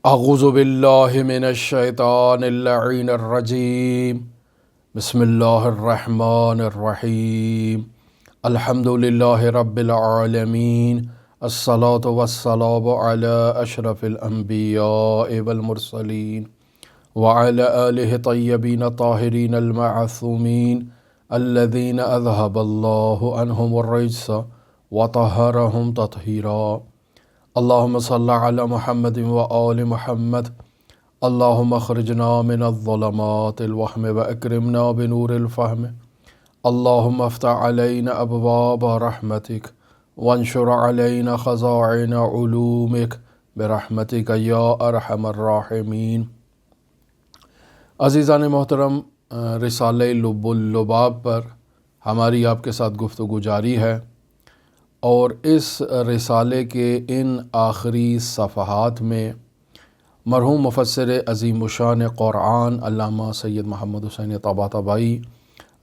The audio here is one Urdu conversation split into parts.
اعوذ باللہ من الشیطان اللعین الرجیم بسم اللہ الرحمن الرحیم الحمد للہ رب العالمین الصلاة والسلام علی اشرف الانبیاء والمرسلین وعلی آلہ طیبین طاہرین المعصومین الذین اذہب اللہ عنہم الرجس وطہرہم تطہیرا اللہم صلی علی محمد و آل محمد اللہم اخرجنا من الظلمات الوہم و اکرمنا بنور الفہم اللہم افتح علینا ابواب رحمتک وانشر علینا خزائن علومک برحمتک یا ارحم الراحمین۔ عزیزان محترم، رسالہ لب اللباب پر ہماری آپ کے ساتھ گفتگو جاری ہے، اور اس رسالے کے ان آخری صفحات میں مرحوم مفسر عظیم الشان قرآن علامہ سید محمد حسین طباطبائی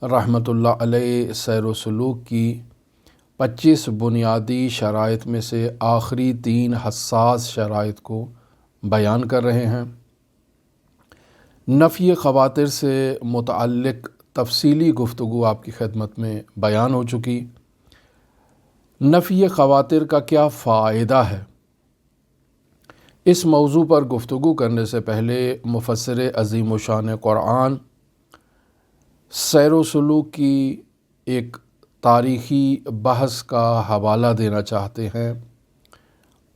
رحمۃ اللہ علیہ سیر و سلوک کی 25 بنیادی شرائط میں سے آخری 3 حساس شرائط کو بیان کر رہے ہیں۔ نفی خواتر سے متعلق تفصیلی گفتگو آپ کی خدمت میں بیان ہو چکی۔ نفی خواتر کا کیا فائدہ ہے، اس موضوع پر گفتگو کرنے سے پہلے مفسر عظیم الشان قرآن سیر و سلوک کی ایک تاریخی بحث کا حوالہ دینا چاہتے ہیں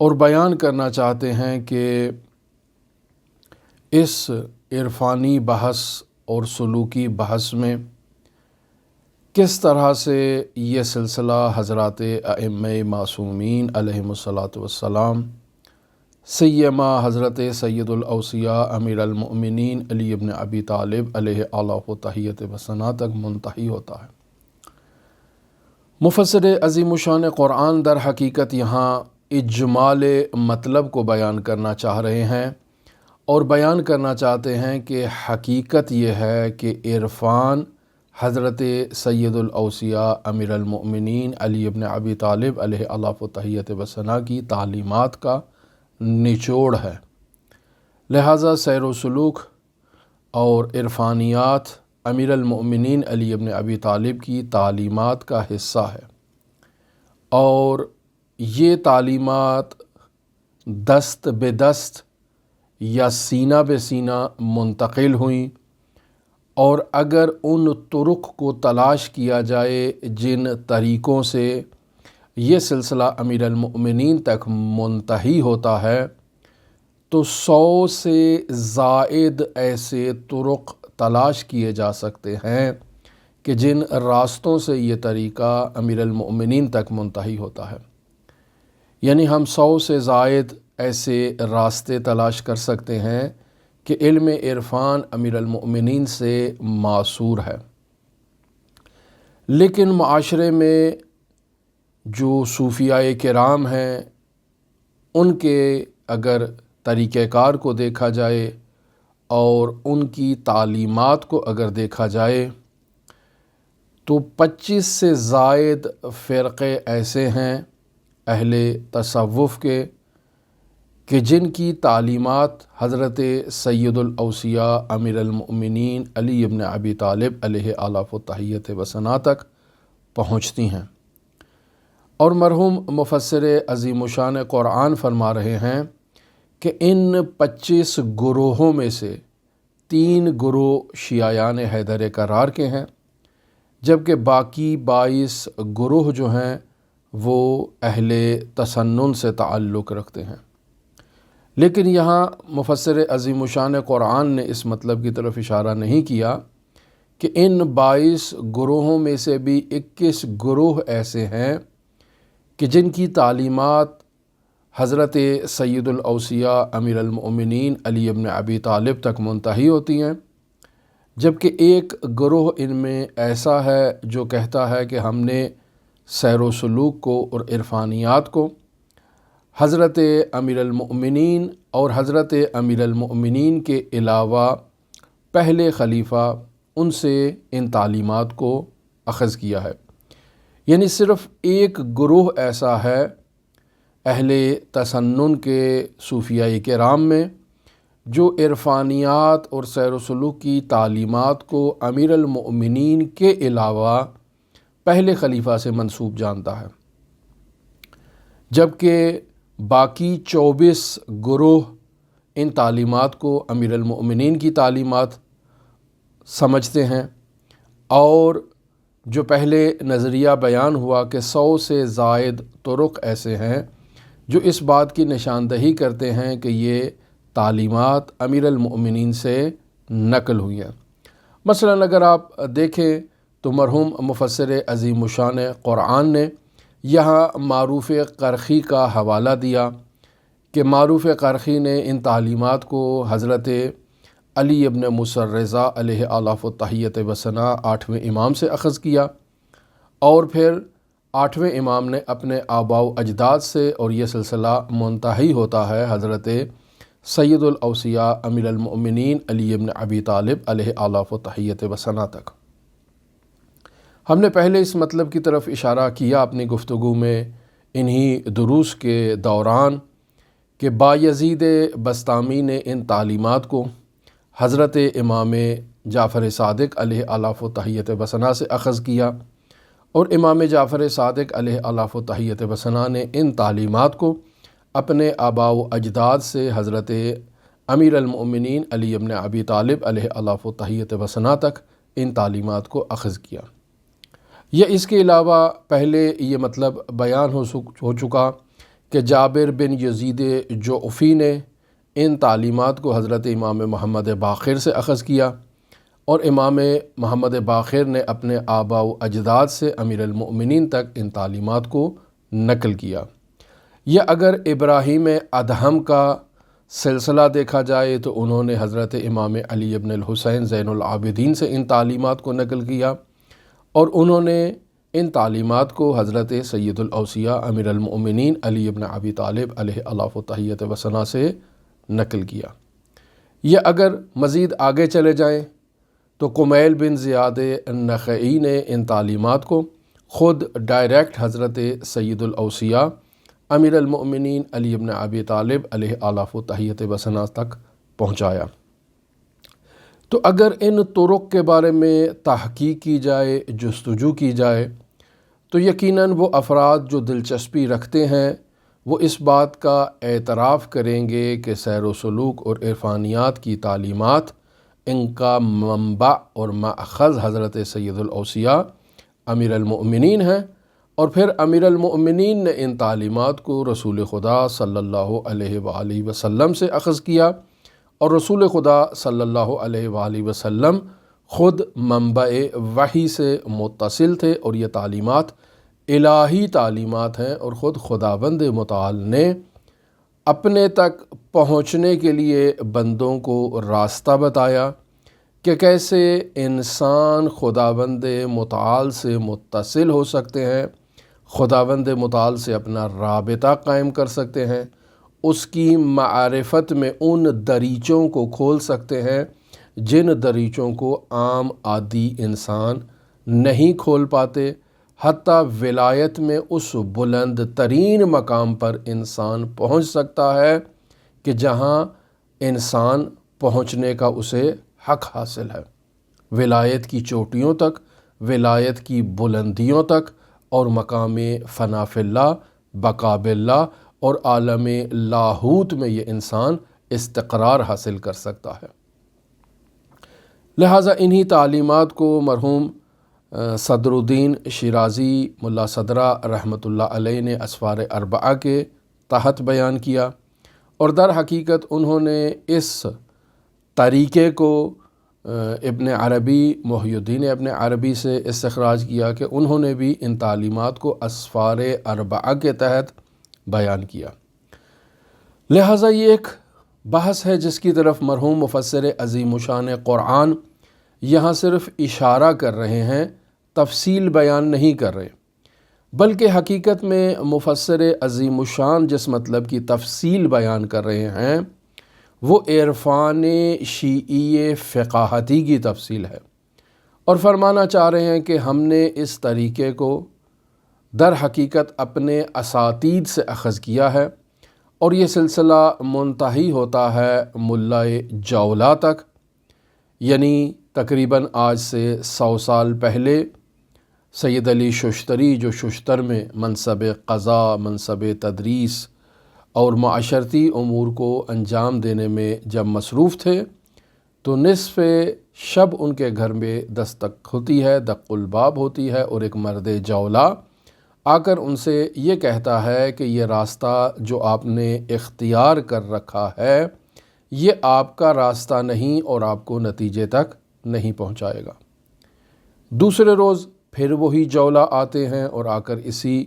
اور بیان کرنا چاہتے ہیں کہ اس عرفانی بحث اور سلوکی بحث میں کس طرح سے یہ سلسلہ حضرات ائمہ معصومین علیہم الصلاۃ والسلام، سیما حضرت سید الاوصیاء امیر المؤمنین علی ابن ابی طالب علیہ آلاف و تحیت و ثنا تک منتہی ہوتا ہے۔ مفسر عظیم الشان قرآن در حقیقت یہاں اجمال مطلب کو بیان کرنا چاہ رہے ہیں، اور بیان کرنا چاہتے ہیں کہ حقیقت یہ ہے کہ عرفان حضرت سید الاوصیاء امیر المؤمنین علی ابن ابی طالب علیہ آلاف و تحیت و ثنا کی تعلیمات کا نچوڑ ہے، لہٰذا سیر و سلوک اور عرفانیات امیر المؤمنین علی ابن ابی طالب کی تعلیمات کا حصہ ہے، اور یہ تعلیمات دست بے دست یا سینہ بے سینہ منتقل ہوئیں، اور اگر ان طرق کو تلاش کیا جائے جن طریقوں سے یہ سلسلہ امیر المؤمنین تک منتہی ہوتا ہے، تو 100 سے زائد ایسے طرق تلاش کیے جا سکتے ہیں کہ جن راستوں سے یہ طریقہ امیر المؤمنین تک منتہی ہوتا ہے۔ یعنی ہم 100 سے زائد ایسے راستے تلاش کر سکتے ہیں کہ علم عرفان امیر المؤمنین سے معصور ہے، لیکن معاشرے میں جو صوفیاء کرام ہیں ان کے اگر طریقہ کار کو دیکھا جائے اور ان کی تعلیمات کو اگر دیکھا جائے تو 25 سے زائد فرقے ایسے ہیں اہل تصوف کے کہ جن کی تعلیمات حضرت سید الاوصیاء امیر المؤمنین علی ابن ابی طالب علیہ آلاف و تحیت و ثنا تک پہنچتی ہیں، اور مرحوم مفسر عظیم الشان قرآن فرما رہے ہیں کہ ان 25 گروہوں میں سے 3 گروہ شیعیان حیدر کرار کے ہیں، جبکہ باقی 22 گروہ جو ہیں وہ اہل تسنن سے تعلق رکھتے ہیں۔ لیکن یہاں مفسر عظیم الشان قرآن نے اس مطلب کی طرف اشارہ نہیں کیا کہ ان 22 گروہوں میں سے بھی 21 گروہ ایسے ہیں کہ جن کی تعلیمات حضرت سید الاوصیاء امیر المؤمنین علی ابن ابی طالب تک منتہی ہوتی ہیں، جبکہ ایک گروہ ان میں ایسا ہے جو کہتا ہے کہ ہم نے سیر و سلوک کو اور عرفانیات کو حضرت امیر المؤمنین اور حضرت امیر المؤمنین کے علاوہ پہلے خلیفہ ان سے ان تعلیمات کو اخذ کیا ہے۔ یعنی صرف ایک گروہ ایسا ہے اہل تسنن کے صوفیاء کرام میں جو عرفانیات اور سیر و سلوک کی تعلیمات کو امیر المؤمنین کے علاوہ پہلے خلیفہ سے منسوب جانتا ہے، جبکہ باقی 24 گروہ ان تعلیمات کو امیر المؤمنین کی تعلیمات سمجھتے ہیں، اور جو پہلے نظریہ بیان ہوا کہ 100 سے زائد طرق ایسے ہیں جو اس بات کی نشاندہی کرتے ہیں کہ یہ تعلیمات امیر المؤمنین سے نقل ہوئی ہیں۔ مثلا اگر آپ دیکھیں تو مرحوم مفسر عظیم الشان قرآن نے یہاں معروف قرخی کا حوالہ دیا کہ معروف قرخی نے ان تعلیمات کو حضرت علی ابن موسیٰ الرضا علیہ آلاف و تحیت و ثنا 8ویں امام سے اخذ کیا، اور پھر 8ویں امام نے اپنے آباء و اجداد سے، اور یہ سلسلہ منتہی ہوتا ہے حضرت سید الاوصیاء امیر المؤمنین علی ابن ابی طالب علیہ آلاف و تحیت و ثنا تک۔ ہم نے پہلے اس مطلب کی طرف اشارہ کیا اپنی گفتگو میں انہی دروس کے دوران کہ بایزید بسطامی نے ان تعلیمات کو حضرت امام جعفر صادق علیہ آلاف و تحیت و ثنا سے اخذ کیا، اور امام جعفر صادق علیہ آلاف و تحیت و ثنا نے ان تعلیمات کو اپنے آباء و اجداد سے حضرت امیر المؤمنین علی ابن ابی طالب علیہ آلاف و تحیت و ثنا تک ان تعلیمات کو اخذ کیا۔ یہ اس کے علاوہ پہلے یہ مطلب بیان ہو چکا کہ جابر بن یزید جعفی نے ان تعلیمات کو حضرت امام محمد باقر سے اخذ کیا، اور امام محمد باقر نے اپنے آباء و اجداد سے امیر المؤمنین تک ان تعلیمات کو نقل کیا۔ یا اگر ابراہیم ادہم کا سلسلہ دیکھا جائے تو انہوں نے حضرت امام علی ابن الحسین زین العابدین سے ان تعلیمات کو نقل کیا، اور انہوں نے ان تعلیمات کو حضرت سید الاوصیاء امیر المؤمنین علی ابن ابی طالب علیہ آلاف و تحیت و ثنا سے نقل کیا۔ یا اگر مزید آگے چلے جائیں تو قمیل بن زیاد النخعی نے ان تعلیمات کو خود ڈائریکٹ حضرت سید الاوصیاء امیر المؤمنین علی ابن ابی طالب علیہ آلاف و تحیت و ثنا تک پہنچایا۔ تو اگر ان طرق کے بارے میں تحقیق کی جائے، جستجو کی جائے، تو یقیناً وہ افراد جو دلچسپی رکھتے ہیں وہ اس بات کا اعتراف کریں گے کہ سیر و سلوک اور عرفانیات کی تعلیمات ان کا منبع اور ماخذ حضرت سید الاوصیاء امیر المؤمنین ہیں، اور پھر امیر المؤمنین نے ان تعلیمات کو رسول خدا صلی اللہ علیہ وآلہ وسلم سے اخذ کیا، اور رسول خدا صلی اللہ علیہ وآلہ وسلم خود منبع وحی سے متصل تھے، اور یہ تعلیمات الہی تعلیمات ہیں، اور خود خداوند متعال نے اپنے تک پہنچنے کے لیے بندوں کو راستہ بتایا کہ کیسے انسان خداوند متعال سے متصل ہو سکتے ہیں، خداوند متعال سے اپنا رابطہ قائم کر سکتے ہیں، اس کی معرفت میں ان دریچوں کو کھول سکتے ہیں جن دریچوں کو عام عادی انسان نہیں کھول پاتے، حتیٰ ولایت میں اس بلند ترین مقام پر انسان پہنچ سکتا ہے کہ جہاں انسان پہنچنے کا اسے حق حاصل ہے، ولایت کی چوٹیوں تک، ولایت کی بلندیوں تک، اور مقام فنا فی اللہ، بقا باللہ اور عالم لاہوت میں یہ انسان استقرار حاصل کر سکتا ہے۔ لہٰذا انہی تعلیمات کو مرحوم صدر الدین شیرازی ملا صدرہ رحمۃ اللہ علیہ نے اسفار اربعہ کے تحت بیان کیا، اور در حقیقت انہوں نے اس طریقے کو ابن عربی محی الدین ابن عربی سے استخراج کیا کہ انہوں نے بھی ان تعلیمات کو اسفار اربعہ کے تحت بیان کیا۔ لہٰذا یہ ایک بحث ہے جس کی طرف مرحوم مفسر عظیم الشان قرآن یہاں صرف اشارہ کر رہے ہیں، تفصیل بیان نہیں کر رہے، بلکہ حقیقت میں مفسر عظیم الشان جس مطلب کی تفصیل بیان کر رہے ہیں وہ عرفان شیعی فقاہتی کی تفصیل ہے، اور فرمانا چاہ رہے ہیں کہ ہم نے اس طریقے کو در حقیقت اپنے اساتید سے اخذ کیا ہے، اور یہ سلسلہ منتہی ہوتا ہے ملا جولا تک، یعنی تقریباً آج سے 100 سال پہلے سید علی ششتری جو ششتر میں منصب قضاء، منصب تدریس اور معاشرتی امور کو انجام دینے میں جب مصروف تھے تو نصف شب ان کے گھر میں دستک ہوتی ہے، دق الباب ہوتی ہے، اور ایک مرد جولا آ کر ان سے یہ کہتا ہے کہ یہ راستہ جو آپ نے اختیار کر رکھا ہے یہ آپ کا راستہ نہیں اور آپ کو نتیجے تک نہیں پہنچائے گا۔ دوسرے روز پھر وہی جولا آتے ہیں اور آ کر اسی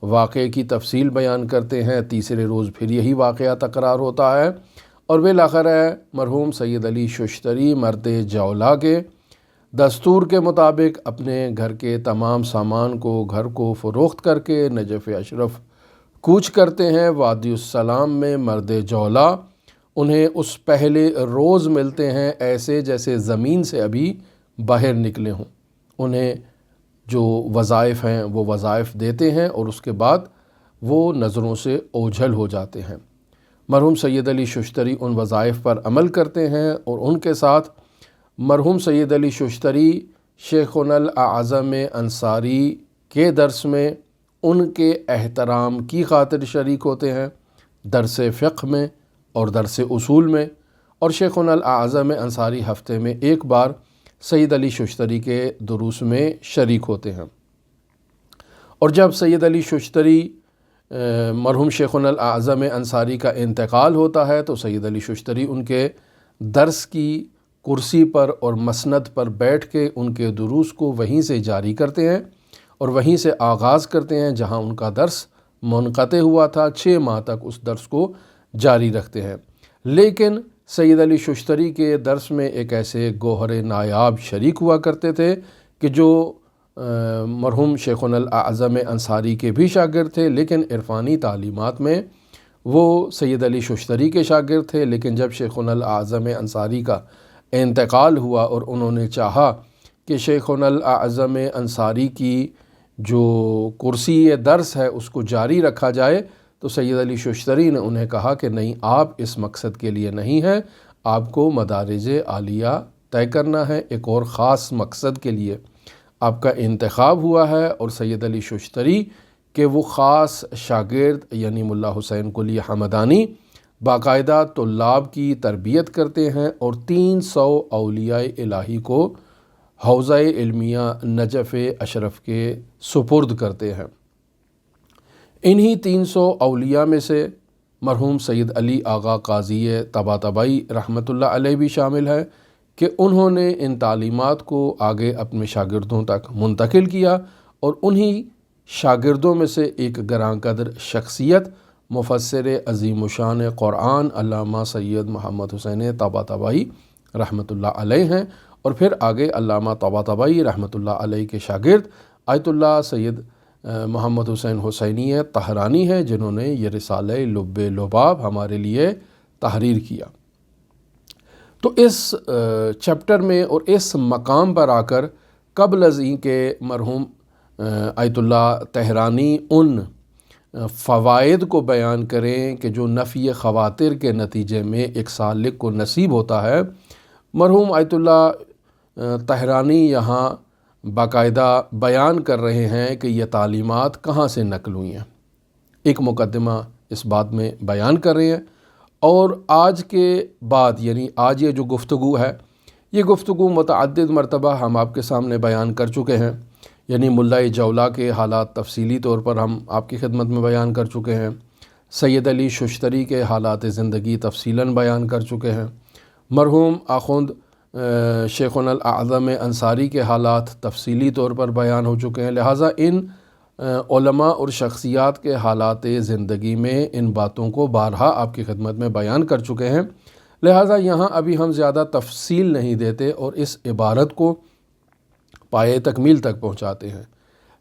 واقعے کی تفصیل بیان کرتے ہیں۔ تیسرے روز پھر یہی واقعہ تکرار ہوتا ہے اور بالآخر مرحوم سید علی ششتری مرد جولا کے دستور کے مطابق اپنے گھر کے تمام سامان کو گھر کو فروخت کر کے نجف اشرف کوچ کرتے ہیں۔ وادی السلام میں مرد جولا انہیں اس پہلے روز ملتے ہیں ایسے جیسے زمین سے ابھی باہر نکلے ہوں۔ انہیں جو وظائف ہیں وہ وظائف دیتے ہیں اور اس کے بعد وہ نظروں سے اوجھل ہو جاتے ہیں۔ مرحوم سید علی ششتری ان وظائف پر عمل کرتے ہیں اور ان کے ساتھ مرحوم سید علی ششتری شیخنا الاعظم انصاری کے درس میں ان کے احترام کی خاطر شریک ہوتے ہیں، درس فقہ میں اور درس اصول میں، اور شیخنا الاعظم انصاری ہفتے میں ایک بار سید علی ششتری کے دروس میں شریک ہوتے ہیں۔ اور جب سید علی ششتری مرحوم شیخنا الاعظم انصاری کا انتقال ہوتا ہے تو سید علی ششتری ان کے درس کی کرسی پر اور مسند پر بیٹھ کے ان کے دروس کو وہیں سے جاری کرتے ہیں اور وہیں سے آغاز کرتے ہیں جہاں ان کا درس منقطع ہوا تھا۔ 6 ماہ تک اس درس کو جاری رکھتے ہیں، لیکن سید علی ششتری کے درس میں ایک ایسے گوہر نایاب شریک ہوا کرتے تھے کہ جو مرحوم شیخنا الاعظم انصاری کے بھی شاگرد تھے، لیکن عرفانی تعلیمات میں وہ سید علی ششتری کے شاگرد تھے۔ لیکن جب شیخنا الاعظم انصاری کا انتقال ہوا اور انہوں نے چاہا کہ شیخنا الاعظم انصاری کی جو کرسی درس ہے اس کو جاری رکھا جائے تو سید علی ششتری نے انہیں کہا کہ نہیں، آپ اس مقصد کے لیے نہیں ہیں، آپ کو مدارج عالیہ طے کرنا ہے، ایک اور خاص مقصد کے لیے آپ کا انتخاب ہوا ہے۔ اور سید علی ششتری کے وہ خاص شاگرد یعنی ملا حسین قلی حمدانی باقاعدہ طلاب کی تربیت کرتے ہیں اور 300 اولیاء الہی کو حوزہ علمیہ نجف اشرف کے سپرد کرتے ہیں۔ انہی 300 اولیاء میں سے مرحوم سید علی آغا قاضی طباطبائی رحمۃ اللہ علیہ بھی شامل ہے کہ انہوں نے ان تعلیمات کو آگے اپنے شاگردوں تک منتقل کیا، اور انہی شاگردوں میں سے ایک گراں قدر شخصیت مفسر عظیم الشان قرآن علامہ سید محمد حسین طباطبائی رحمۃ اللہ علیہ ہیں، اور پھر آگے علامہ طباطبائی رحمۃ اللہ علیہ کے شاگرد آیت اللہ سید محمد حسین حسینی طہرانی ہیں، جنہوں نے یہ رسالہ لب لباب ہمارے لیے تحریر کیا۔ تو اس چیپٹر میں اور اس مقام پر آ کر قبل از این کہ مرحوم آیت اللہ طہرانی ان فوائد کو بیان کریں کہ جو نفی خواتر کے نتیجے میں ایک سالک کو نصیب ہوتا ہے، مرحوم آیت اللہ طہرانی یہاں باقاعدہ بیان کر رہے ہیں کہ یہ تعلیمات کہاں سے نقل ہوئی ہیں، ایک مقدمہ اس بات میں بیان کر رہے ہیں۔ اور آج کے بعد یعنی آج یہ جو گفتگو ہے، یہ گفتگو متعدد مرتبہ ہم آپ کے سامنے بیان کر چکے ہیں، یعنی ملا جولا کے حالات تفصیلی طور پر ہم آپ کی خدمت میں بیان کر چکے ہیں، سید علی ششتری کے حالات زندگی تفصیلاً بیان کر چکے ہیں، مرحوم آخوند شیخنا الاعظم انصاری کے حالات تفصیلی طور پر بیان ہو چکے ہیں۔ لہٰذا ان علماء اور شخصیات کے حالات زندگی میں ان باتوں کو بارہا آپ کی خدمت میں بیان کر چکے ہیں، لہٰذا یہاں ابھی ہم زیادہ تفصیل نہیں دیتے اور اس عبارت کو پائے تکمیل تک پہنچاتے ہیں۔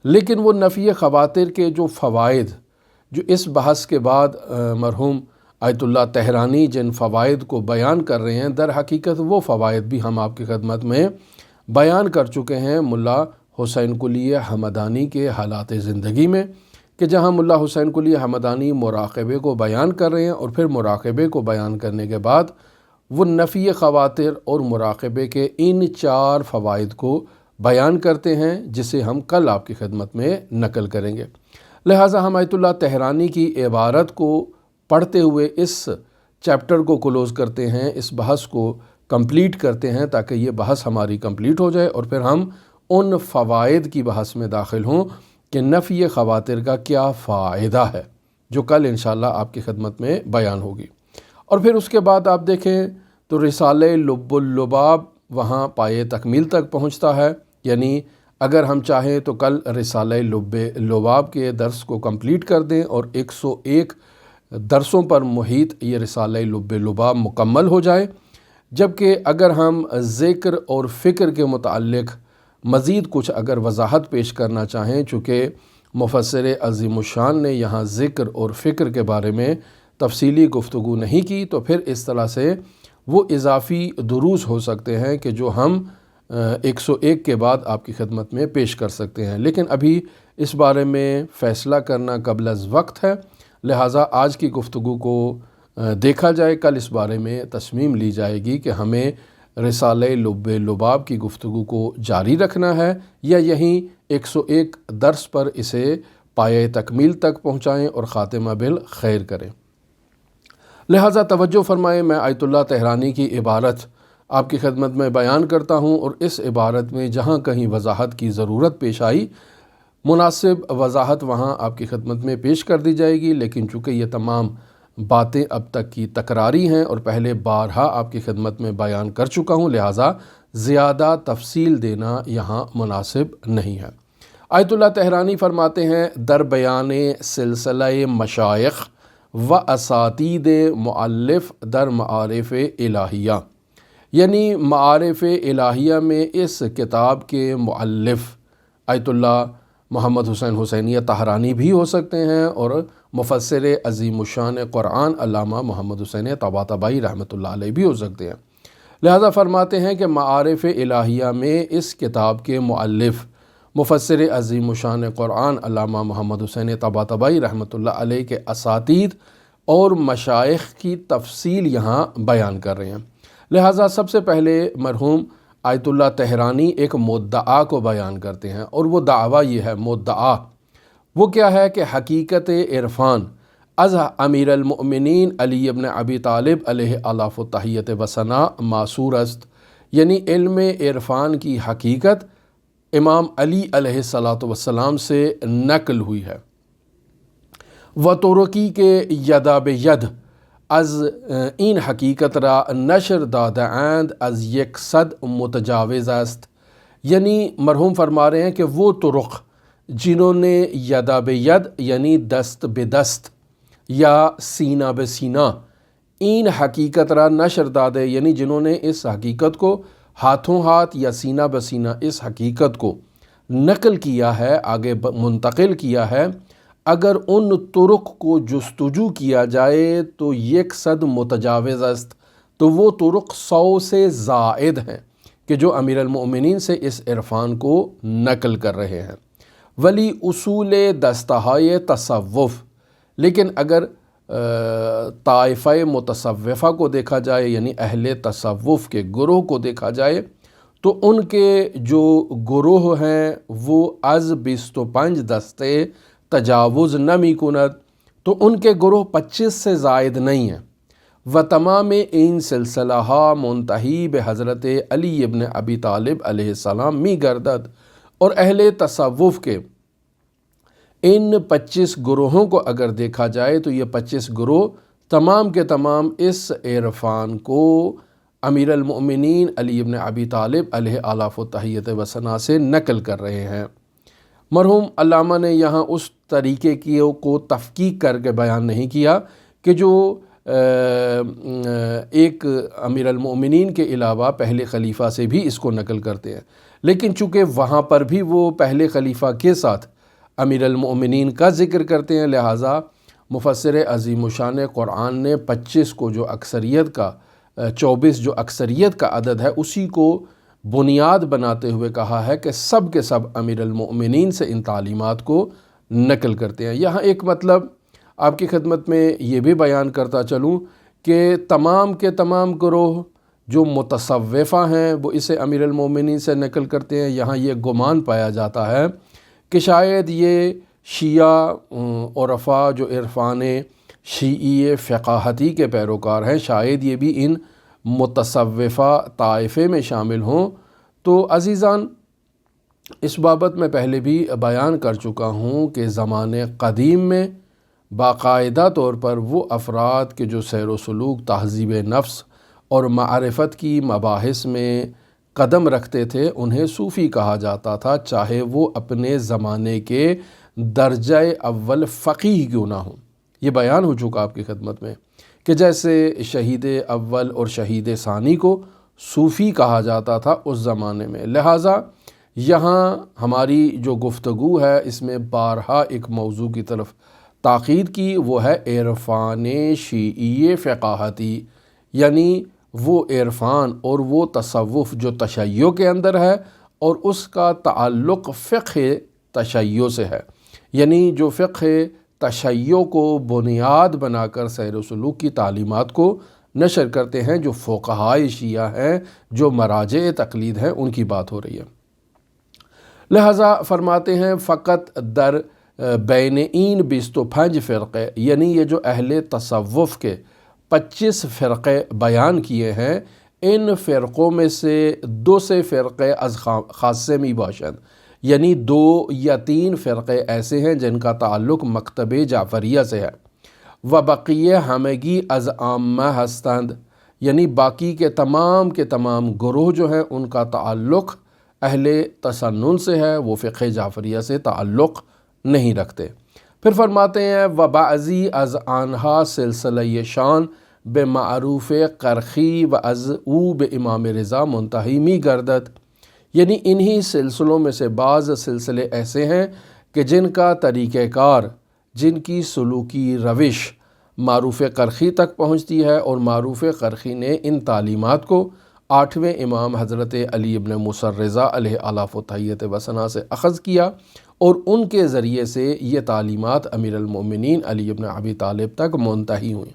لیکن وہ نفی خواتر کے جو فوائد جو اس بحث کے بعد مرحوم آیت اللہ طہرانی جن فوائد کو بیان کر رہے ہیں، در حقیقت وہ فوائد بھی ہم آپ کی خدمت میں بیان کر چکے ہیں ملا حسین قلی حمدانی کے حالات زندگی میں، کہ جہاں ملا حسین قلی حمدانی مراقبے کو بیان کر رہے ہیں اور پھر مراقبے کو بیان کرنے کے بعد وہ نفی خواتر اور مراقبے کے ان 4 فوائد کو بیان کرتے ہیں جسے ہم کل آپ کی خدمت میں نقل کریں گے۔ لہٰذا ہم آیت اللہ طحرانی کی عبارت کو پڑھتے ہوئے اس چیپٹر کو کلوز کرتے ہیں، اس بحث کو کمپلیٹ کرتے ہیں تاکہ یہ بحث ہماری کمپلیٹ ہو جائے اور پھر ہم ان فوائد کی بحث میں داخل ہوں کہ نفی خواتر کا کیا فائدہ ہے، جو کل انشاءاللہ آپ کی خدمت میں بیان ہوگی۔ اور پھر اس کے بعد آپ دیکھیں تو رسالہ لب اللباب وہاں پائے تکمیل تک پہنچتا ہے، یعنی اگر ہم چاہیں تو کل رسالہ لب اللباب کے درس کو کمپلیٹ کر دیں اور 101 درسوں پر محیط یہ رسالہ لب اللباب مکمل ہو جائے، جبکہ اگر ہم ذکر اور فکر کے متعلق مزید کچھ اگر وضاحت پیش کرنا چاہیں، چونکہ مفسر عظیم الشان نے یہاں ذکر اور فکر کے بارے میں تفصیلی گفتگو نہیں کی، تو پھر اس طرح سے وہ اضافی دروس ہو سکتے ہیں کہ جو ہم 101 کے بعد آپ کی خدمت میں پیش کر سکتے ہیں، لیکن ابھی اس بارے میں فیصلہ کرنا قبل از وقت ہے، لہٰذا آج کی گفتگو کو دیکھا جائے، کل اس بارے میں تصمیم لی جائے گی کہ ہمیں رسالہ لب لباب کی گفتگو کو جاری رکھنا ہے یا یہیں 101 درس پر اسے پایہ تکمیل تک پہنچائیں اور خاتمہ بالخیر کریں۔ لہٰذا توجہ فرمائیں، میں آیت اللہ طحرانی کی عبارت آپ کی خدمت میں بیان کرتا ہوں اور اس عبارت میں جہاں کہیں وضاحت کی ضرورت پیش آئی، مناسب وضاحت وہاں آپ کی خدمت میں پیش کر دی جائے گی، لیکن چونکہ یہ تمام باتیں اب تک کی تکراری ہیں اور پہلے بارہا آپ کی خدمت میں بیان کر چکا ہوں، لہٰذا زیادہ تفصیل دینا یہاں مناسب نہیں ہے۔ آیت اللہ طحرانی فرماتے ہیں، در بیان سلسلہ مشائخ و اساتید مؤلف در معارف الہیہ، یعنی معارف الہیہ میں اس کتاب کے مؤلف آیت اللہ محمد حسین حسینی طحرانی بھی ہو سکتے ہیں اور مفسر عظیم الشان قرآن علامہ محمد حسین طباطبائی رحمۃ اللہ علیہ بھی ہو سکتے ہیں۔ لہذا فرماتے ہیں کہ معارف الہیہ میں اس کتاب کے مؤلف مفسر عظیم الشان قرآن علامہ محمد حسین طباطبائی رحمۃ اللہ علیہ کے اساتید اور مشائخ کی تفصیل یہاں بیان کر رہے ہیں۔ لہذا سب سے پہلے مرحوم آیت اللہ طحرانی ایک مدعا کو بیان کرتے ہیں، اور وہ دعویٰ یہ ہے، مدعا وہ کیا ہے کہ حقیقت عرفان از امیر المؤمنین علی ابن ابی طالب علیہ الاف التحیت و ثنا معصور است، یعنی علم عرفان کی حقیقت امام علی علیہ السلام سے نقل ہوئی ہے، و ترکی کے یدا بید از این حقیقت را نشر دادند از 100 متجاوز است، یعنی مرحوم فرما رہے ہیں کہ وہ طرق جنہوں نے یدا بید یعنی دست بدست یا سینہ بسینہ این حقیقت را نشر دادے، یعنی جنہوں نے اس حقیقت کو ہاتھوں ہاتھ یا سینہ بسینہ اس حقیقت کو نقل کیا ہے، آگے منتقل کیا ہے، اگر ان طرق کو جستجو کیا جائے تو 100 متجاوز است، تو وہ طرق 100 سے زائد ہیں کہ جو امیر المؤمنین سے اس عرفان کو نقل کر رہے ہیں۔ ولی اصول دستہائے تصوف، لیکن اگر طائفہ متصوفہ کو دیکھا جائے یعنی اہل تصوف کے گروہ کو دیکھا جائے تو ان کے جو گروہ ہیں وہ از 25 دستے تجاوز نمی کند، تو ان کے گروہ 25 سے زائد نہیں ہیں۔ و تمام این سلسلہ منتہی بحضرت علی ابن ابی طالب علیہ السلام می گردد، اور اہل تصوف کے ان 25 گروہوں کو اگر دیکھا جائے تو یہ 25 گروہ تمام کے تمام اس عرفان کو امیر المؤمنین علی ابن ابی طالب علیہ الاف التحیت و ثنا سے نقل کر رہے ہیں۔ مرحوم علامہ نے یہاں اس طریقے کو تفکیک کر کے بیان نہیں کیا کہ جو ایک امیر المؤمنین کے علاوہ پہلے خلیفہ سے بھی اس کو نقل کرتے ہیں، لیکن چونکہ وہاں پر بھی وہ پہلے خلیفہ کے ساتھ امیر المؤمنین کا ذکر کرتے ہیں، لہٰذا مفسر عظیم الشان قرآن نے 25 کو جو اکثریت کا 24 جو اکثریت کا عدد ہے اسی کو بنیاد بناتے ہوئے کہا ہے کہ سب کے سب امیر المؤمنین سے ان تعلیمات کو نقل کرتے ہیں۔ یہاں ایک مطلب آپ کی خدمت میں یہ بھی بیان کرتا چلوں کہ تمام کے تمام گروہ جو متصوفہ ہیں وہ اسے امیر المومنین سے نقل کرتے ہیں۔ یہاں یہ گمان پایا جاتا ہے کہ شاید یہ شیعہ عرفاء جو عرفان شیعی فقاہتی کے پیروکار ہیں، شاید یہ بھی ان متصوفہ طائفے میں شامل ہوں۔ تو عزیزان، اس بابت میں پہلے بھی بیان کر چکا ہوں کہ زمانے قدیم میں باقاعدہ طور پر وہ افراد کے جو سیر و سلوک، تہذیب نفس اور معرفت کی مباحث میں قدم رکھتے تھے انہیں صوفی کہا جاتا تھا، چاہے وہ اپنے زمانے کے درجہ اول فقیہ کیوں نہ ہوں۔ یہ بیان ہو چکا آپ کی خدمت میں کہ جیسے شہید اول اور شہید ثانی کو صوفی کہا جاتا تھا اس زمانے میں۔ لہٰذا یہاں ہماری جو گفتگو ہے اس میں بارہا ایک موضوع کی طرف تاکید کی، وہ ہے عرفان شیعی فقاہتی، یعنی وہ عرفان اور وہ تصوف جو تشیع کے اندر ہے اور اس کا تعلق فقہ تشیع سے ہے، یعنی جو فقہ تشیع کو بنیاد بنا کر سیر و سلوک کی تعلیمات کو نشر کرتے ہیں، جو فقہائے شیعہ ہیں، جو مراجع تقلید ہیں، ان کی بات ہو رہی ہے۔ لہٰذا فرماتے ہیں فقط در بین این 25 فرقے، یعنی یہ جو اہل تصوف کے 25 فرقے بیان کیے ہیں، ان فرقوں میں سے 2 سے فرقے از خاصے می باشند، یعنی 2 یا 3 فرقے ایسے ہیں جن کا تعلق مکتب جعفریہ سے ہے، و بقیہ ہمگی از عامہ ہستند، یعنی باقی کے تمام گروہ جو ہیں ان کا تعلق اہل تسنن سے ہے، وہ فقہ جعفریہ سے تعلق نہیں رکھتے۔ پھر فرماتے ہیں وبعضی از آنہا سلسلہ شان بمعروف قرخی و از او بے امام رضا منتہی می گردد، یعنی انہی سلسلوں میں سے بعض سلسلے ایسے ہیں کہ جن کا طریقہ کار، جن کی سلوکی روش معروف قرخی تک پہنچتی ہے، اور معروف قرخی نے ان تعلیمات کو 8ویں امام حضرت علی ابن موسیٰ رضا علیہ الاف و تحیت و ثنا سے اخذ کیا، اور ان کے ذریعے سے یہ تعلیمات امیر المومنین علی ابن ابی طالب تک منتہی ہوئیں۔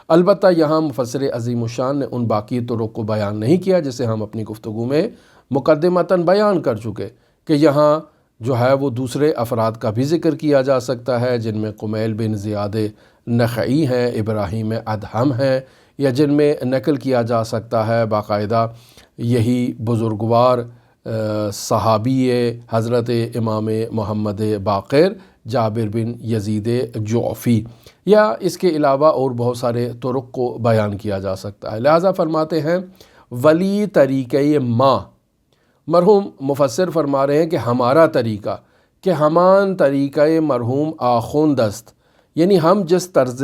البتہ یہاں مفسر عظیم الشان نے ان باقی طرق کو بیان نہیں کیا جسے ہم اپنی گفتگو میں مقدمتاً بیان کر چکے کہ یہاں جو ہے وہ دوسرے افراد کا بھی ذکر کیا جا سکتا ہے، جن میں قمیل بن زیاد نخعی ہیں، ابراہیم ادہم ہیں، یا جن میں نقل کیا جا سکتا ہے باقاعدہ یہی بزرگوار صحابی حضرت امام محمد باقر جابر بن یزید جعفی، یا اس کے علاوہ اور بہت سارے طرق کو بیان کیا جا سکتا ہے۔ لہٰذا فرماتے ہیں ولی طریقۂ ما، مرحوم مفسر فرما رہے ہیں کہ ہمارا طریقہ، کہ ہمان طریقۂ مرحوم آخوند است، یعنی ہم جس طرز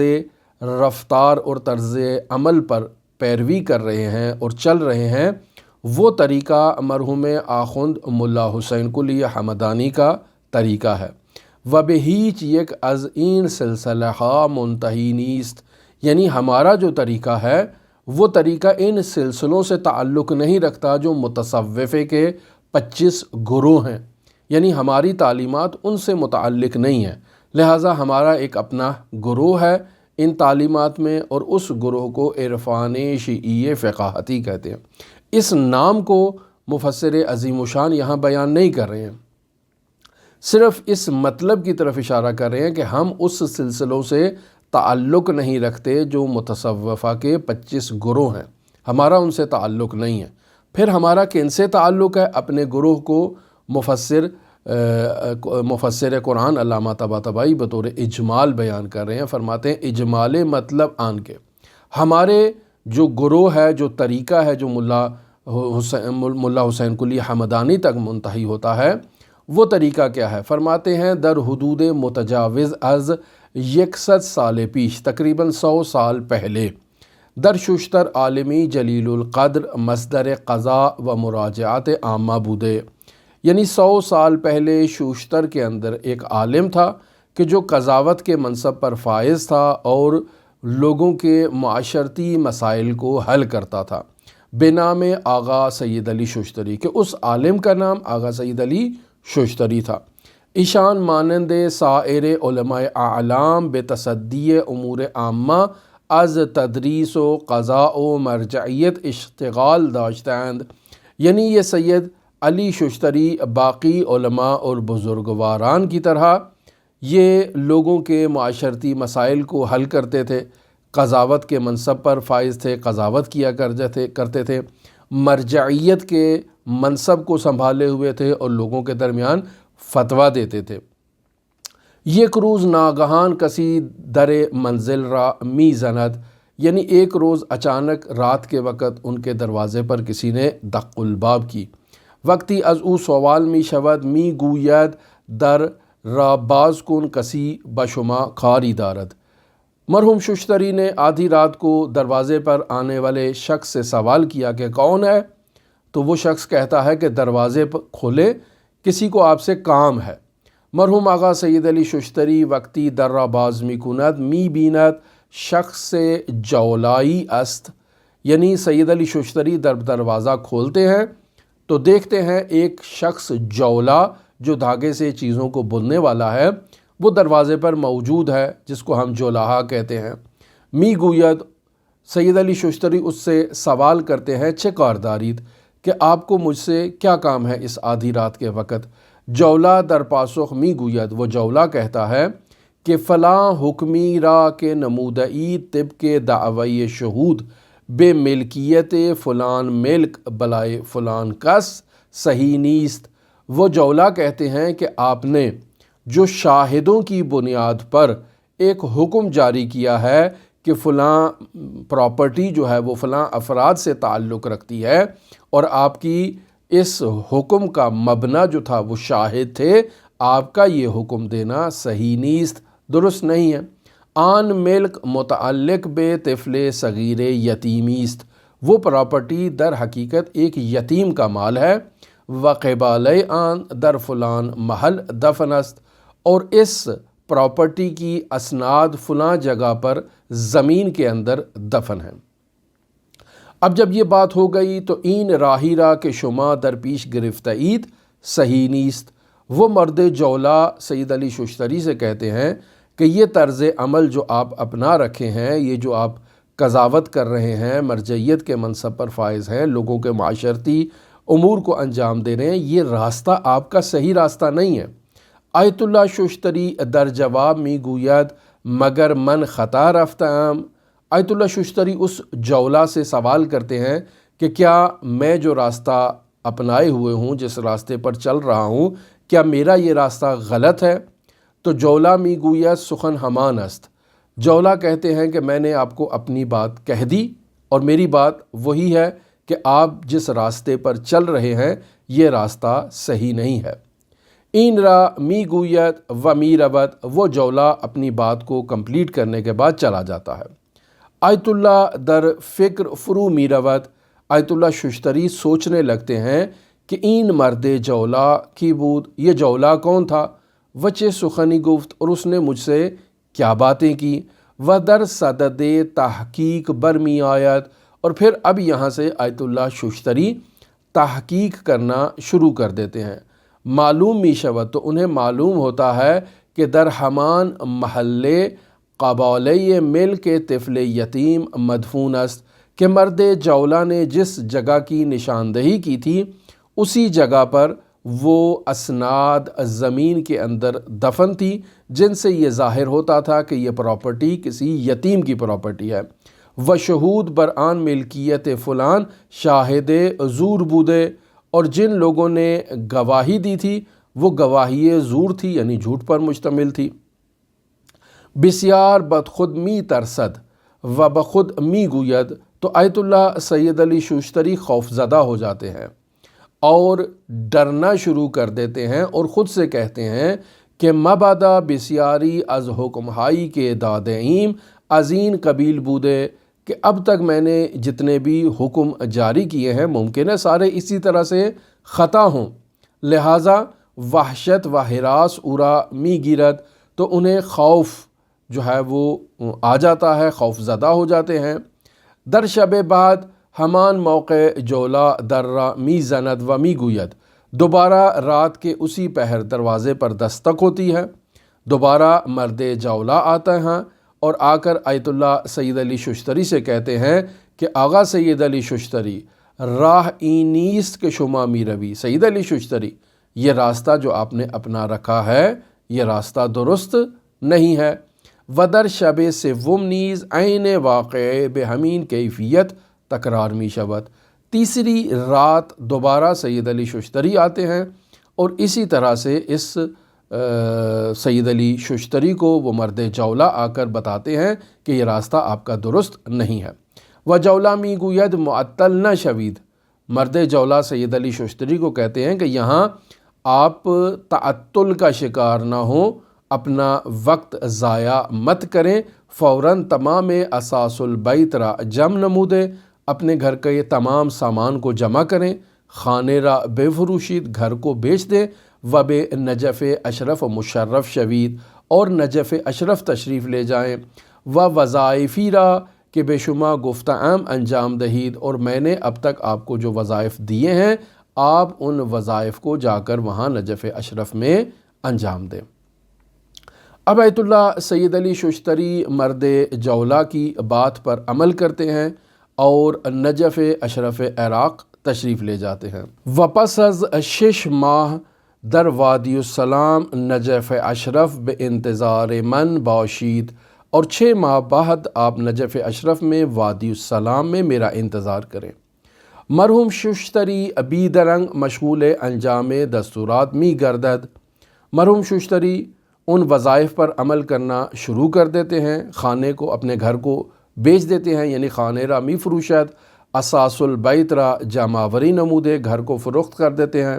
رفتار اور طرز عمل پر پیروی کر رہے ہیں اور چل رہے ہیں، وہ طریقہ مرحوم آخوند ملا حسین قلی حمدانی کا طریقہ ہے۔ و بہیچ یک از این سلسلہ منتہی نیست، یعنی ہمارا جو طریقہ ہے وہ طریقہ ان سلسلوں سے تعلق نہیں رکھتا جو متصوفے کے 25 گروہ ہیں، یعنی ہماری تعلیمات ان سے متعلق نہیں ہیں۔ لہٰذا ہمارا ایک اپنا گروہ ہے ان تعلیمات میں، اور اس گروہ کو عرفان شیعی فقاہتی کہتے ہیں۔ اس نام کو مفسر عظیم الشان یہاں بیان نہیں کر رہے ہیں، صرف اس مطلب کی طرف اشارہ کر رہے ہیں کہ ہم اس سلسلوں سے تعلق نہیں رکھتے جو متصوفہ کے 25 گروہ ہیں، ہمارا ان سے تعلق نہیں ہے۔ پھر ہمارا کن سے تعلق ہے؟ اپنے گروہ کو مفسر قرآن علامہ طباطبائی بطور اجمال بیان کر رہے ہیں۔ فرماتے ہیں اجمال مطلب آن کے ہمارے جو گروہ ہے، جو طریقہ ہے، جو ملا حسین قلی حمدانی تک منتہی ہوتا ہے، وہ طریقہ کیا ہے؟ فرماتے ہیں در حدود متجاوز از 100 سال پیش، تقریباً 100 سال پہلے، در ششتر عالمی جلیل القدر مصدر قضاء و مراجعات عامہ بودے، یعنی 100 سال پہلے شوشتر کے اندر ایک عالم تھا کہ جو قضاوت کے منصب پر فائز تھا اور لوگوں کے معاشرتی مسائل کو حل کرتا تھا، بنام آغا سید علی شوشتری، کہ اس عالم کا نام آغا سید علی شوشتری تھا۔ ایشان مانند سائر علماء اعلام بے تصدی امور عامہ از تدریس و قضاء و مرجعیت اشتغال داشتند، یعنی یہ سید علی ششتری باقی علماء اور بزرگواران کی طرح یہ لوگوں کے معاشرتی مسائل کو حل کرتے تھے، قضاوت کے منصب پر فائز تھے، قضاوت کیا کرتے تھے، مرجعیت کے منصب کو سنبھالے ہوئے تھے اور لوگوں کے درمیان فتویٰ دیتے تھے۔ یک روز ناگہان کسی در منزل را می زند، یعنی ایک روز اچانک رات کے وقت ان کے دروازے پر کسی نے دق الباب کی۔ وقتی از او سوال می شود می گوید در را باز کن کسی بشما کاری دارد۔ مرحوم ششتری نے آدھی رات کو دروازے پر آنے والے شخص سے سوال کیا کہ کون ہے؟ تو وہ شخص کہتا ہے کہ دروازے کھولے، کسی کو آپ سے کام ہے۔ مرحوم آغا سید علی ششتری وقتی در را باز می کند می بیند شخص جولائی است، یعنی سید علی ششتری دروازہ کھولتے ہیں تو دیکھتے ہیں ایک شخص جولا جو دھاگے سے چیزوں کو بننے والا ہے وہ دروازے پر موجود ہے، جس کو ہم جولاہا کہتے ہیں۔ می گوید، سید علی ششتری اس سے سوال کرتے ہیں چه کار دارید، کہ آپ کو مجھ سے کیا کام ہے اس آدھی رات کے وقت؟ جولا در پاسخ می گوید، وہ جولا کہتا ہے کہ فلاں حکمی را کے نمودئی طبق دعوی شہود بے ملکیت فلان ملک بلائے فلان کس صحیح نیست۔ وہ جولا کہتے ہیں کہ آپ نے جو شاہدوں کی بنیاد پر ایک حکم جاری کیا ہے کہ فلاں پراپرٹی جو ہے وہ فلاں افراد سے تعلق رکھتی ہے، اور آپ کی اس حکم کا مبنی جو تھا وہ شاہد تھے، آپ کا یہ حکم دینا صحیح نیست، درست نہیں ہے۔ آن ملک متعلق بے طفل صغیر یتیمی است، وہ پراپرٹی در حقیقت ایک یتیم کا مال ہے۔ وقبالِ آن در فلان محل دفن است، اور اس پراپرٹی کی اسناد فلاں جگہ پر زمین کے اندر دفن ہیں۔ اب جب یہ بات ہو گئی تو این راہی را کہ شما در پیش گرفتید صحیح نیست۔ وہ مرد جولا سید علی ششتری سے کہتے ہیں کہ یہ طرز عمل جو آپ اپنا رکھے ہیں، یہ جو آپ قضاوت کر رہے ہیں، مرجعیت کے منصب پر فائز ہیں، لوگوں کے معاشرتی امور کو انجام دے رہے ہیں، یہ راستہ آپ کا صحیح راستہ نہیں ہے۔ آیت اللہ ششتری در جواب می گوید مگر من خطا رفتم۔ آیت اللہ ششتری اس جولا سے سوال کرتے ہیں کہ کیا میں جو راستہ اپنائے ہوئے ہوں، جس راستے پر چل رہا ہوں، کیا میرا یہ راستہ غلط ہے؟ تو جولا می گوید سخن ہمان است۔ جولا کہتے ہیں کہ میں نے آپ کو اپنی بات کہہ دی، اور میری بات وہی ہے کہ آپ جس راستے پر چل رہے ہیں یہ راستہ صحیح نہیں ہے۔ این را می گوید و می رود، وہ جولا اپنی بات کو کمپلیٹ کرنے کے بعد چلا جاتا ہے۔ آیت اللہ در فکر فرو می رود، آیت اللہ ششتری سوچنے لگتے ہیں کہ این مرد جولا کی بود، یہ جولا کون تھا؟ وچے سخنی گفت، اور اس نے مجھ سے کیا باتیں کی؟ و در صدد تحقیق برمی آید، اور پھر اب یہاں سے آیت اللہ ششتری تحقیق کرنا شروع کر دیتے ہیں۔ معلوم می شود، تو انہیں معلوم ہوتا ہے کہ در ہمان محلے قبالۂ ملک طفل یتیم مدفون است، کہ مرد جولا نے جس جگہ کی نشاندہی کی تھی اسی جگہ پر وہ اسناد زمین کے اندر دفن تھی، جن سے یہ ظاہر ہوتا تھا کہ یہ پراپرٹی کسی یتیم کی پراپرٹی ہے۔ و شہود برآن ملکیت فلان شاہد زور بودے، اور جن لوگوں نے گواہی دی تھی وہ گواہی زور تھی، یعنی جھوٹ پر مشتمل تھی۔ بسیار بدخود می ترسد و بخود می گوید، تو آیت اللہ سید علی ششتری خوف زدہ ہو جاتے ہیں اور ڈرنا شروع کر دیتے ہیں، اور خود سے کہتے ہیں کہ مبادا بسیاری از حکم ہائی کے دادئیم ازین قبیل بودے، کہ اب تک میں نے جتنے بھی حکم جاری کیے ہیں ممکن ہے سارے اسی طرح سے خطا ہوں، لہٰذا وحشت و ہراس اورا می گیرد، تو انہیں خوف جو ہے وہ آ جاتا ہے، خوف زدہ ہو جاتے ہیں۔ در شب بعد ہمان موقع جولا در را می زند و می گوید، دوبارہ رات کے اسی پہر دروازے پر دستک ہوتی ہے، دوبارہ مرد جولا آتا ہے اور آ کر آیت اللہ سید علی ششتری سے کہتے ہیں کہ آغا سید علی ششتری راہ این نیست کہ شما می روی، سید علی ششتری یہ راستہ جو آپ نے اپنا رکھا ہے یہ راستہ درست نہیں ہے۔ ودر شب سوم نیز عین واقع بے ہمین کیفیت تکرار می شود، تیسری رات دوبارہ سید علی ششتری آتے ہیں اور اسی طرح سے اس سید علی ششتری کو وہ مرد جولا آ کر بتاتے ہیں کہ یہ راستہ آپ کا درست نہیں ہے۔ و جولا می گوید معطل نہ شوید، مرد جولا سید علی ششتری کو کہتے ہیں کہ یہاں آپ تعطل کا شکار نہ ہوں، اپنا وقت ضائع مت کریں، فوراً تمام اساس البیت را جمع نمودے، اپنے گھر کے تمام سامان کو جمع کریں، خانے را بے فروشید، گھر کو بیچ دیں، و بے نجف اشرف و مشرف شوید، اور نجف اشرف تشریف لے جائیں، و وظائفی را کہ بے شما گفتہم انجام دہید، اور میں نے اب تک آپ کو جو وظائف دیے ہیں آپ ان وظائف کو جا کر وہاں نجف اشرف میں انجام دیں۔ اب آیت اللہ سید علی ششتری مرد جولا کی بات پر عمل کرتے ہیں اور نجف اشرف عراق تشریف لے جاتے ہیں۔ وپس از 6 ماہ در وادی السلام نجف اشرف بے انتظار من باشید، اور 6 ماہ بعد آپ نجف اشرف میں وادی السلام میں میرا انتظار کریں۔ مرحوم ششتری بی درنگ مشغول انجام دستورات می گردد، مرحوم ششتری ان وظائف پر عمل کرنا شروع کر دیتے ہیں، خانے کو اپنے گھر کو بیچ دیتے ہیں، یعنی خانے را می فروشد، اساس البیت را جمعوری نمودے، گھر کو فروخت کر دیتے ہیں،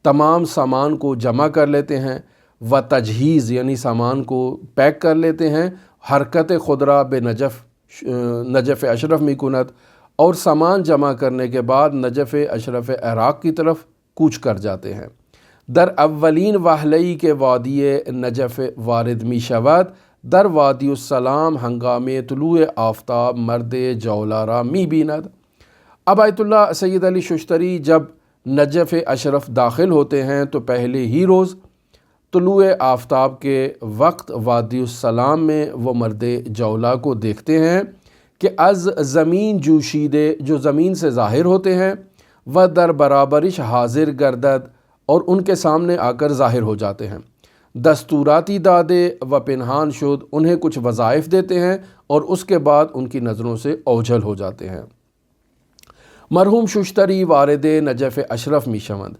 تمام سامان کو جمع کر لیتے ہیں، و تجہیز یعنی سامان کو پیک کر لیتے ہیں، حرکت خودرا بے نجف اشرف می کند، اور سامان جمع کرنے کے بعد نجف اشرف عراق کی طرف کوچ کر جاتے ہیں۔ در اولین وحلئی کے وادی نجف وارد می شود، در وادی السلام ہنگام طلوع آفتاب مرد جولا را می بیند۔ اب آیت اللہ سید علی ششتری جب نجف اشرف داخل ہوتے ہیں تو پہلے ہی روز طلوع آفتاب کے وقت وادی السلام میں وہ مرد جولا کو دیکھتے ہیں کہ از زمین جوشیدے، جو زمین سے ظاہر ہوتے ہیں، و در برابرش حاضر گردد، اور ان کے سامنے آ کر ظاہر ہو جاتے ہیں، دستوراتی دادے و پنہان شد، انہیں کچھ وظائف دیتے ہیں اور اس کے بعد ان کی نظروں سے اوجھل ہو جاتے ہیں۔ مرحوم ششتری وارد نجف اشرف می شوند،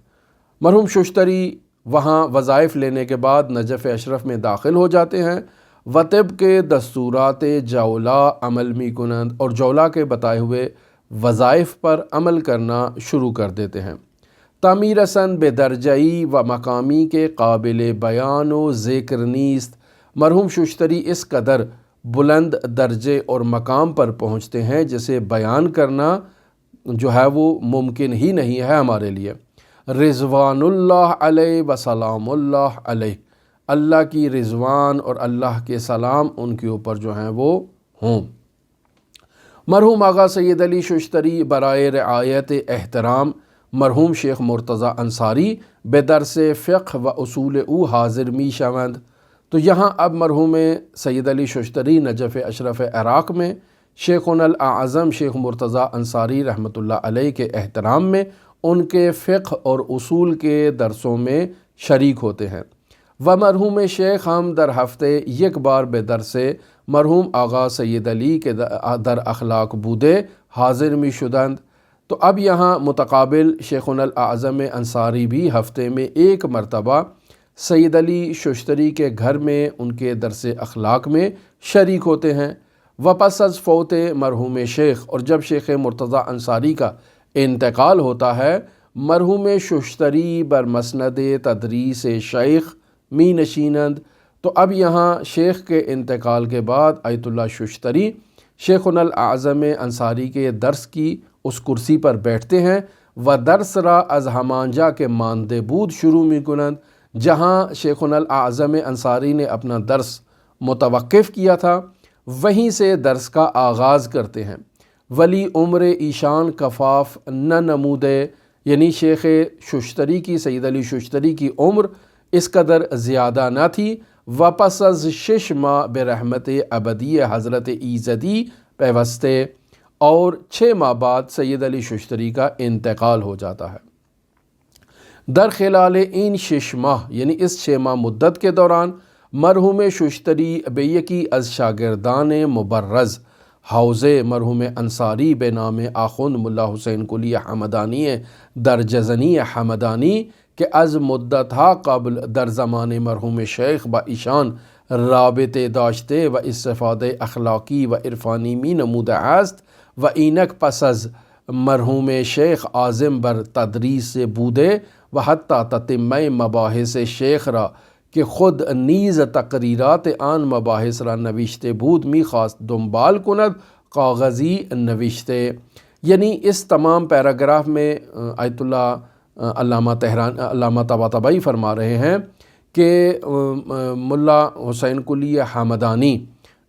مرحوم ششتری وہاں وظائف لینے کے بعد نجف اشرف میں داخل ہو جاتے ہیں، و طب کے دستورات جولا عمل می کنند، اور جولا کے بتائے ہوئے وظائف پر عمل کرنا شروع کر دیتے ہیں۔ تعمیر سن بے درجئی و مقامی کے قابل بیان و ذکر نیست، مرحوم ششتری اس قدر بلند درجے اور مقام پر پہنچتے ہیں جسے بیان کرنا جو ہے وہ ممکن ہی نہیں ہے ہمارے لیے۔ رضوان اللہ علیہ و سلام اللہ علیہ، اللہ کی رضوان اور اللہ کے سلام ان کے اوپر جو ہیں وہ ہوں۔ مرحوم آغا سید علی ششتری برائے رعایت احترام مرحوم شیخ مرتضیٰ انصاری بے درس فقہ و اصول او حاضر می شوند، تو یہاں اب مرحوم سید علی ششتری نجف اشرف عراق میں شیخنا الاعظم شیخ مرتضیٰ انصاری رحمۃ اللہ علیہ کے احترام میں ان کے فقہ اور اصول کے درسوں میں شریک ہوتے ہیں، و مرحوم شیخ ہم در ہفتے یک بار بے درس مرحوم آغا سید علی کے در اخلاق بودے حاضر می شدند۔ تو اب یہاں متقابل شیخنا الاعظم انصاری بھی ہفتے میں ایک مرتبہ سید علی ششتری کے گھر میں ان کے درس اخلاق میں شریک ہوتے ہیں۔ وپس از فوت مرحوم شیخ، اور جب شیخ مرتضیٰ انصاری کا انتقال ہوتا ہے، مرحوم ششتری بر مسند تدریس شیخ می نشینند، تو اب یہاں شیخ کے انتقال کے بعد آیت اللہ ششتری شیخنا الاعظم انصاری کے درس کی اس کرسی پر بیٹھتے ہیں، و درس را از ہمانجا کے ماندے بود شروع می کنند، جہاں شیخنا الاعظم انصاری نے اپنا درس متوقف کیا تھا وہیں سے درس کا آغاز کرتے ہیں۔ ولی عمر ایشان کفاف نہ نمودے، یعنی شیخ ششتری کی، سید علی ششتری کی عمر اس قدر زیادہ نہ تھی. واپس از 6 ماہ برحمت ابدی حضرت ایزدی پیوستے، اور 6 ماہ بعد سید علی ششتری کا انتقال ہو جاتا ہے. در خلال این 6 ماہ یعنی اس 6 ماہ مدت کے دوران مرحوم ششتری بے یکی از شاگردان مبرز حوض مرحوم انصاری بے نام آخوند ملا حسین قلی حمدانی درجزنی حمدانی کہ از مدت ها قبل در زمان مرحوم شیخ با ایشان رابطه داشته و استفاده اخلاقی و عرفانی می نموده است و اینک پس از مرحوم شیخ عازم بر تدریس بوده و حتی تتمه مباحث شیخ را که خود نیز تقریرات آن مباحث را نوشته بود میخواست دنبال کند کاغذی نوشته. یعنی اس تمام پیراگراف میں آیت اللہ علامہ طباطبائی فرما رہے ہیں کہ ملا حسین قلی حمدانی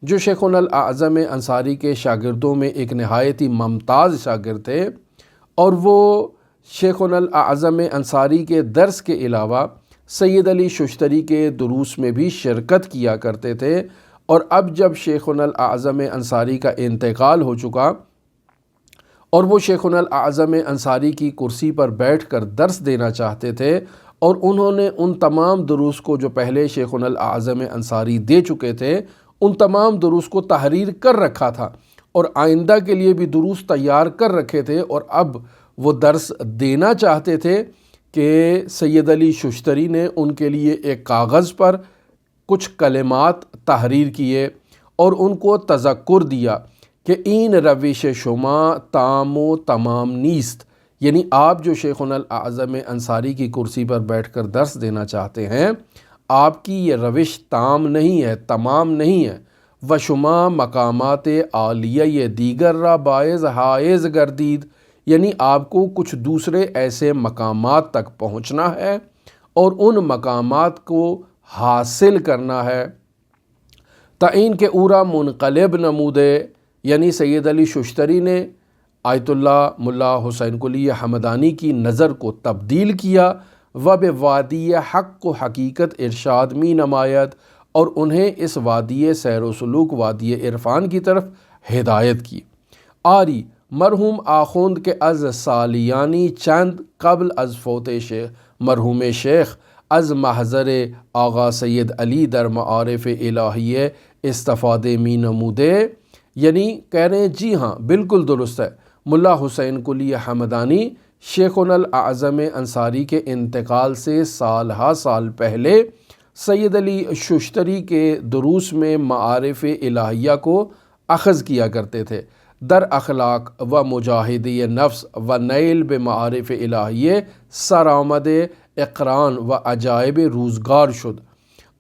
جو شیخنا الاعظم انصاری کے شاگردوں میں ایک نہایت ہی ممتاز شاگرد تھے، اور وہ شیخنا الاعظم انصاری کے درس کے علاوہ سید علی ششتری کے دروس میں بھی شرکت کیا کرتے تھے. اور اب جب شیخنا الاعظم انصاری کا انتقال ہو چکا اور وہ شیخنا الاعظم انصاری کی کرسی پر بیٹھ کر درس دینا چاہتے تھے، اور انہوں نے ان تمام دروس کو جو پہلے شیخنا الاعظم انصاری دے چکے تھے ان تمام دروس کو تحریر کر رکھا تھا اور آئندہ کے لیے بھی دروس تیار کر رکھے تھے، اور اب وہ درس دینا چاہتے تھے کہ سید علی ششتری نے ان کے لیے ایک کاغذ پر کچھ کلمات تحریر کیے اور ان کو تذکر دیا کہ این روش شما تام و تمام نیست، یعنی آپ جو شیخنا الاعظم انصاری کی کرسی پر بیٹھ کر درس دینا چاہتے ہیں آپ کی یہ روش تام نہیں ہے، تمام نہیں ہے. و شما مقامات عالیہ دیگر را باعث حائز گردید، یعنی آپ کو کچھ دوسرے ایسے مقامات تک پہنچنا ہے اور ان مقامات کو حاصل کرنا ہے. تعین کے اورا منقلب نمودے، یعنی سید علی ششتری نے آیت اللہ ملا حسین قلی حمدانی کی نظر کو تبدیل کیا و بے وادی حق و حقیقت ارشاد می نمایت، اور انہیں اس وادی سیر و سلوک وادی عرفان کی طرف ہدایت کی. آری مرحوم آخوند کے از سالیانی چند قبل از فوت مرحوم شیخ از محضر آغا سید علی در معارف الہیہ استفادے می نمودے، یعنی کہہ رہے ہیں جی ہاں بالکل درست ہے، ملا حسین قلی حمدانی شیخنا الاعظم انصاری کے انتقال سے سال ہا سال پہلے سید علی ششتری کے دروس میں معارف الہیہ کو اخذ کیا کرتے تھے. در اخلاق و مجاہدی نفس و نیل بمعارف الہیہ سرآمد اقران و عجائب روزگار شد.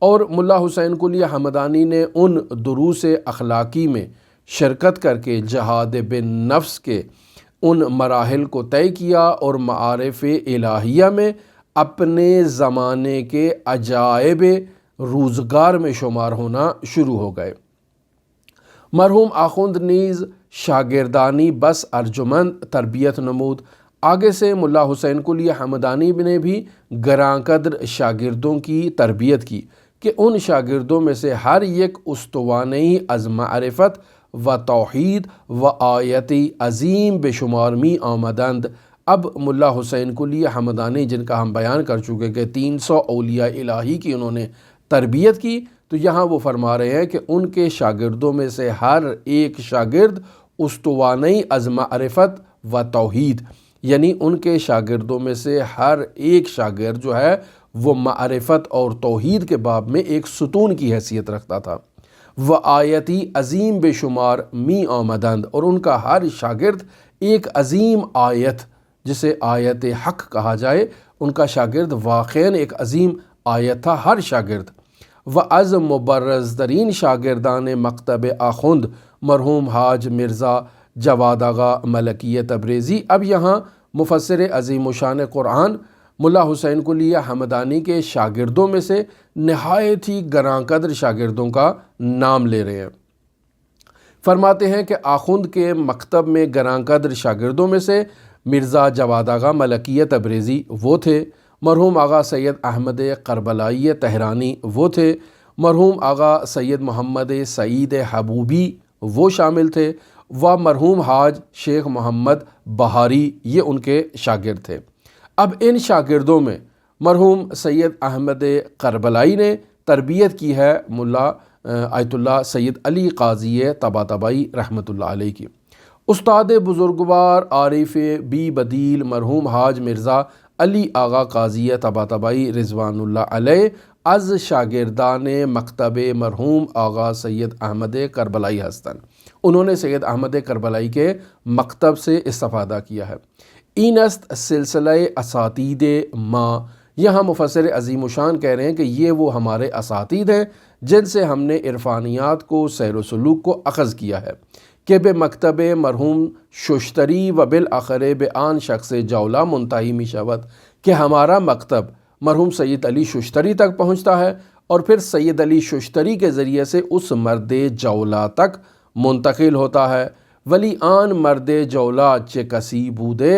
اور ملا حسین قلی حمدانی نے ان دروس اخلاقی میں شرکت کر کے جہاد بن نفس کے ان مراحل کو طے کیا اور معارف الہیہ میں اپنے زمانے کے عجائب روزگار میں شمار ہونا شروع ہو گئے. مرحوم آخوند نیز شاگردانی بس ارجمند تربیت نمود. آگے سے ملا حسین قلی حمدانی نے بھی گراں قدر شاگردوں کی تربیت کی کہ ان شاگردوں میں سے ہر ایک استوانئی از معرفت و توحید و آیتی عظیم بے شمار می آمدند. اب ملا حسین قلی حمدانی جن کا ہم بیان کر چکے کہ 300 اولیاء الہی کی انہوں نے تربیت کی، تو یہاں وہ فرما رہے ہیں کہ ان کے شاگردوں میں سے ہر ایک شاگرد استوانئی از معرفت و توحید، یعنی ان کے شاگردوں میں سے ہر ایک شاگرد جو ہے وہ معرفت اور توحید کے باب میں ایک ستون کی حیثیت رکھتا تھا. و آیتی عظیم بے شمار می آمدند، اور ان کا ہر شاگرد ایک عظیم آیت جسے آیت حق کہا جائے، ان کا شاگرد واقعاً ایک عظیم آیت تھا ہر شاگرد. و از مبرزترین شاگردان مکتب آخوند مرحوم حاج مرزا جواد آغا ملکی تبریزی. اب یہاں مفسر عظیم الشان قرآن ملا حسین قلی حمدانی کے شاگردوں میں سے نہایت ہی گراں قدر شاگردوں کا نام لے رہے ہیں. فرماتے ہیں کہ آخوند کے مکتب میں گراں قدر شاگردوں میں سے مرزا جواد آغا ملکیہ تبریزی وہ تھے، مرحوم آغا سید احمد کربلائی تہرانی وہ تھے، مرحوم آغا سید محمد سعید حبوبی وہ شامل تھے، و مرحوم حاج شیخ محمد بہاری یہ ان کے شاگرد تھے۔ اب ان شاگردوں میں مرحوم سید احمد کربلائی نے تربیت کی ہے ملا آیت اللہ سید علی قاضی طباطبائی رحمۃ اللہ علیہ کی۔ استاد بزرگوار عارف بی بدیل مرحوم حاج مرزا علی آغا قاضی طباطبائی رضوان اللہ علیہ از شاگردان مکتب مرحوم آغا سید احمد کربلائی ہستن، انہوں نے سید احمد کربلائی کے مکتب سے استفادہ کیا ہے۔ اینست سلسلہ اساتید ماں، یہاں مفسر عظیم الشان کہہ رہے ہیں کہ یہ وہ ہمارے اساتید ہیں جن سے ہم نے عرفانیات کو سیر و سلوک کو اخذ کیا ہے، کہ بے مکتب مرحوم ششتری و بالآخر بے آن شخص جولا منتہی می شود، کہ ہمارا مکتب مرحوم سید علی ششتری تک پہنچتا ہے اور پھر سید علی ششتری کے ذریعے سے اس مرد جولا تک منتقل ہوتا ہے۔ ولی آن مرد جولا چے کسی بودے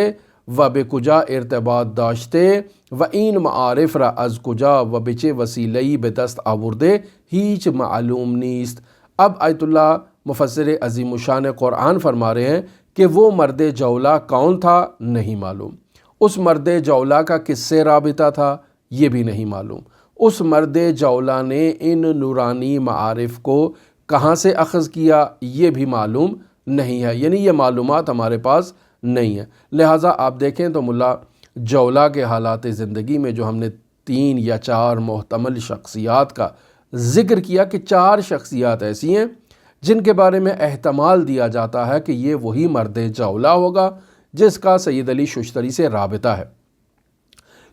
و بے کجا ارتباط داشتے و این معارف را از کجا و بچے وسیلئی بے دست آوردے ہیچ معلوم نیست۔ اب آیت اللہ مفسر عظیم الشان قرآن فرما رہے ہیں کہ وہ مرد جولا کون تھا نہیں معلوم، اس مرد جولا کا کس سے رابطہ تھا یہ بھی نہیں معلوم، اس مرد جولا نے ان نورانی معارف کو کہاں سے اخذ کیا یہ بھی معلوم نہیں ہے، یعنی یہ معلومات ہمارے پاس نہیں ہے۔ لہٰذا آپ دیکھیں تو ملا جولا کے حالات زندگی میں جو ہم نے 3 یا 4 محتمل شخصیات کا ذکر کیا کہ 4 شخصیات ایسی ہیں جن کے بارے میں احتمال دیا جاتا ہے کہ یہ وہی مرد جولا ہوگا جس کا سید علی ششتری سے رابطہ ہے،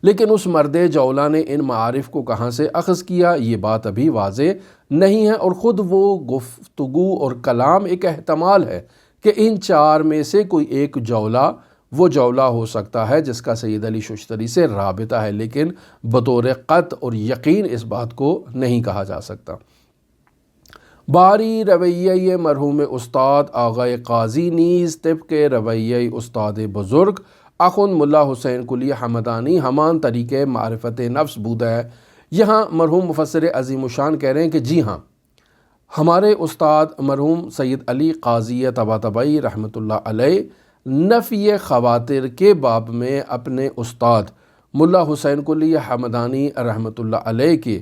لیکن اس مرد جولا نے ان معارف کو کہاں سے اخذ کیا یہ بات ابھی واضح نہیں ہے، اور خود وہ گفتگو اور کلام ایک احتمال ہے کہ ان 4 میں سے کوئی ایک جولا وہ جولا ہو سکتا ہے جس کا سید علی ششتری سے رابطہ ہے، لیکن بطور قطع اور یقین اس بات کو نہیں کہا جا سکتا۔ باری رویہ مرحوم استاد آغا قاضی نیز طبق رویہ استاد بزرگ اخن ملا حسین قلی حمدانی ہمان طریقے معرفت نفس بودا ہے۔ یہاں مرحوم مفسر عظیم الشان کہہ رہے ہیں کہ جی ہاں، ہمارے استاد مرحوم سید علی قاضی طباطبائی رحمۃ اللہ علیہ نفی خواتر کے باب میں اپنے استاد ملا حسین قلی حمدانی رحمۃ اللہ علیہ کے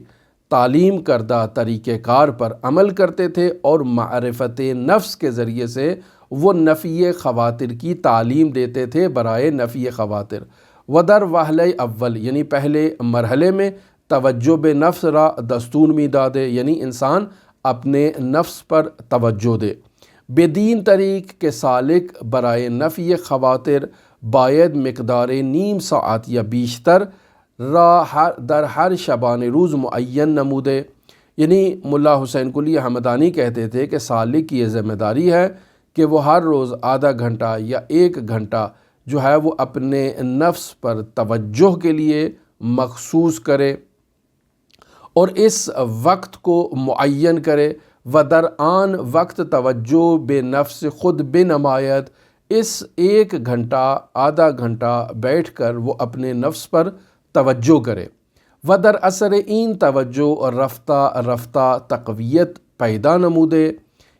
تعلیم کردہ طریقہ کار پر عمل کرتے تھے، اور معرفت نفس کے ذریعے سے وہ نفی خواتر کی تعلیم دیتے تھے برائے نفی خواتر۔ ودر وحلِ اول یعنی پہلے مرحلے میں توجہ بے نفس را دستور می دادے، یعنی انسان اپنے نفس پر توجہ دے۔ بے دین طریق کے سالک برائے نفی خواتر باید مقدار نیم ساعت یا بیشتر را در ہر شبان روز معین نمودے، یعنی ملا حسین قلی حمدانی کہتے تھے کہ سالک کی یہ ذمہ داری ہے کہ وہ ہر روز آدھا گھنٹہ یا 1 گھنٹہ جو ہے وہ اپنے نفس پر توجہ کے لیے مخصوص کرے اور اس وقت کو معین کرے، و در آن وقت توجہ بے نفس خود بے نمایت، اس 1 گھنٹہ آدھا گھنٹہ بیٹھ کر وہ اپنے نفس پر توجہ کرے، و در اثر این توجہ اور رفتہ رفتہ تقویت پیدا نمودے،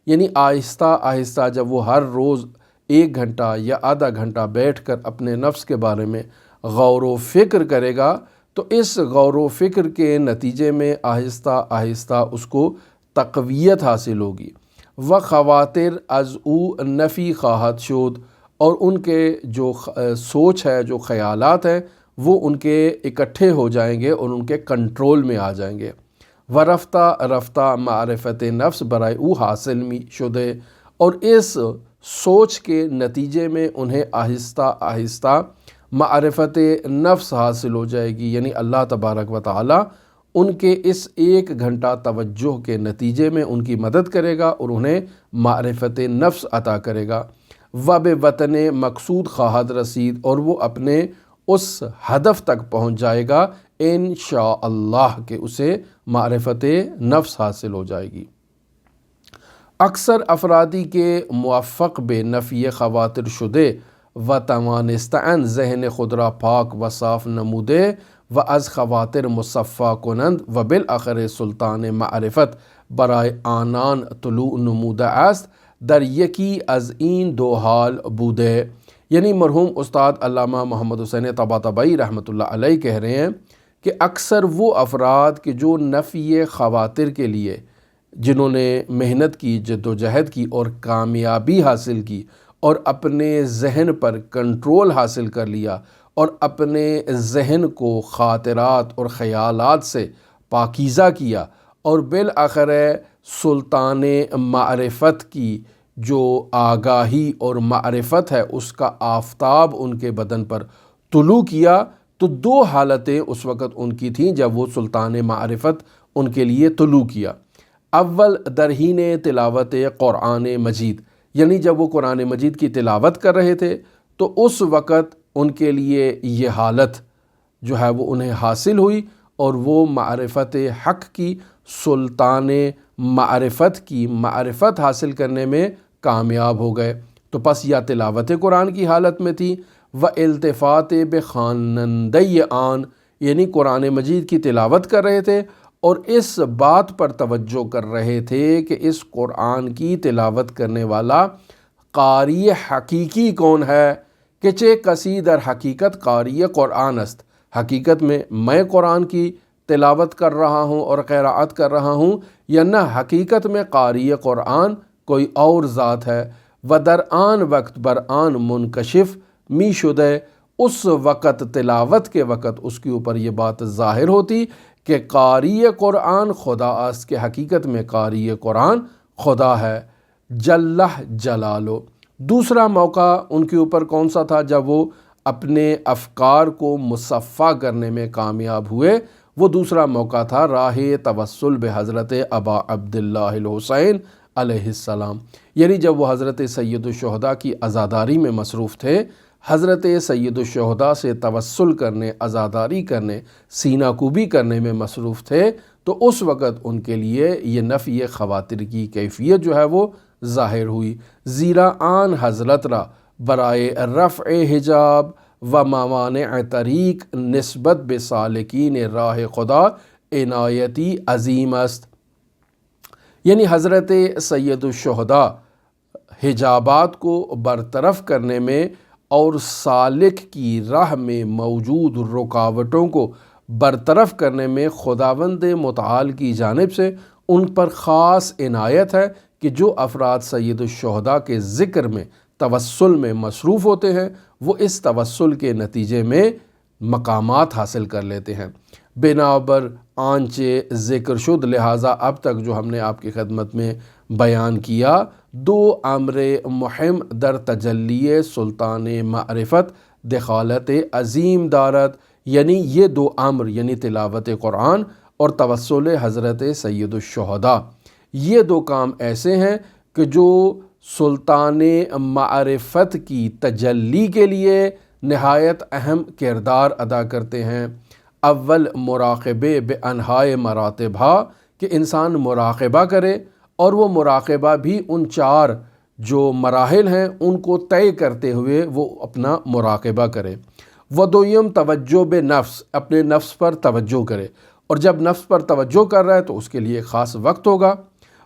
یعنی آہستہ آہستہ جب وہ ہر روز 1 گھنٹہ یا آدھا گھنٹہ بیٹھ کر اپنے نفس کے بارے میں غور و فکر کرے گا تو اس غور و فکر کے نتیجے میں آہستہ آہستہ اس کو تقویت حاصل ہوگی۔ و خواتر از او نفی خواہد شد، اور ان کے جو سوچ ہے، جو خیالات ہیں، وہ ان کے اکٹھے ہو جائیں گے اور ان کے کنٹرول میں آ جائیں گے۔ و رفتہ رفتہ معرفت نفس برائے او حاصل می شدے، اور اس سوچ کے نتیجے میں انہیں آہستہ آہستہ معرفت نفس حاصل ہو جائے گی، یعنی اللہ تبارک و تعالی ان کے اس 1 گھنٹہ توجہ کے نتیجے میں ان کی مدد کرے گا اور انہیں معرفت نفس عطا کرے گا۔ و بے وطن مقصود خواہد رسید، اور وہ اپنے اس ہدف تک پہنچ جائے گا انشاءاللہ کہ اسے معرفت نفس حاصل ہو جائے گی۔ اکثر افرادی کے موفق بے نفی خواتر شدے و توانستند ذهن خود را پاک و صاف نموده و از خواطر مصفا کنند و بالاخره سلطان معرفت برای آنان طلوع نموده است، در یکی از این دو حال بوده. یعنی مرحوم استاد علامہ محمد حسین طباطبائی رحمۃ اللہ علیہ کہہ رہے ہیں کہ اکثر وہ افراد کہ جو نفی خواطر کے لیے جنہوں نے محنت کی، جد و جہد کی اور کامیابی حاصل کی اور اپنے ذہن پر کنٹرول حاصل کر لیا اور اپنے ذہن کو خاطرات اور خیالات سے پاکیزہ کیا اور بالآخر سلطان معرفت کی جو آگاہی اور معرفت ہے اس کا آفتاب ان کے بدن پر طلوع کیا، تو دو حالتیں اس وقت ان کی تھیں جب وہ سلطان معرفت ان کے لیے طلوع کیا۔ اول درہین تلاوت قرآن مجید، یعنی جب وہ قرآن مجید کی تلاوت کر رہے تھے تو اس وقت ان کے لیے یہ حالت جو ہے وہ انہیں حاصل ہوئی اور وہ معرفت حق کی، سلطان معرفت کی معرفت حاصل کرنے میں کامیاب ہو گئے۔ تو پس یا تلاوت قرآن کی حالت میں تھی و التفات بخوانندۂ آن، یعنی قرآن مجید کی تلاوت کر رہے تھے اور اس بات پر توجہ کر رہے تھے کہ اس قرآن کی تلاوت کرنے والا قاری حقیقی کون ہے، کہ چہ کسی در حقیقت قاری قرآن است، حقیقت میں قرآن کی تلاوت کر رہا ہوں اور قراءت کر رہا ہوں، یا نہ حقیقت میں قاری قرآن کوئی اور ذات ہے۔ و در آن وقت بر آن منکشف می شدے، اس وقت تلاوت کے وقت اس کے اوپر یہ بات ظاہر ہوتی کہ قاری قرآن خدا است، کہ حقیقت میں قاری قرآن خدا ہے جلہ جلالو۔ دوسرا موقع ان کے اوپر کون سا تھا؟ جب وہ اپنے افکار کو مصفا کرنے میں کامیاب ہوئے، وہ دوسرا موقع تھا راہ توسل بحضرت ابا عبداللہ الحسین علیہ السلام، یعنی جب وہ حضرت سید الشہداء کی عزاداری میں مصروف تھے، حضرت سید الشہداء سے توسل کرنے، عزاداری کرنے، سینہ کوبی کرنے میں مصروف تھے، تو اس وقت ان کے لیے یہ نفی خواطر کی کیفیت جو ہے وہ ظاہر ہوئی، زیرا آن حضرت را برائے رفع حجاب و موانع طریق نسبت بسالکین راہ خدا عنایتی عظیم است۔ یعنی حضرت سید الشہداء حجابات کو برطرف کرنے میں اور سالک کی راہ میں موجود رکاوٹوں کو برطرف کرنے میں خداوند متعال کی جانب سے ان پر خاص عنایت ہے کہ جو افراد سید الشہداء کے ذکر میں، توسل میں مصروف ہوتے ہیں، وہ اس توسل کے نتیجے میں مقامات حاصل کر لیتے ہیں۔ بنابر آنچہ ذکر شد، لہٰذا اب تک جو ہم نے آپ کی خدمت میں بیان کیا، دو امر مہم در تجلی سلطان معرفت دخالت عظیم دارت، یعنی یہ دو امر، یعنی تلاوت قرآن اور توسل حضرت سید الشہداء، یہ دو کام ایسے ہیں کہ جو سلطان معرفت کی تجلی کے لیے نہایت اہم کردار ادا کرتے ہیں۔ اول مراقبے بانہائے مراتب ہا، کہ انسان مراقبہ کرے اور وہ مراقبہ بھی ان چار جو مراحل ہیں ان کو طے کرتے ہوئے وہ اپنا مراقبہ کرے۔ ودویم توجہ بنفس، اپنے نفس پر توجہ کرے، اور جب نفس پر توجہ کر رہا ہے تو اس کے لیے خاص وقت ہوگا۔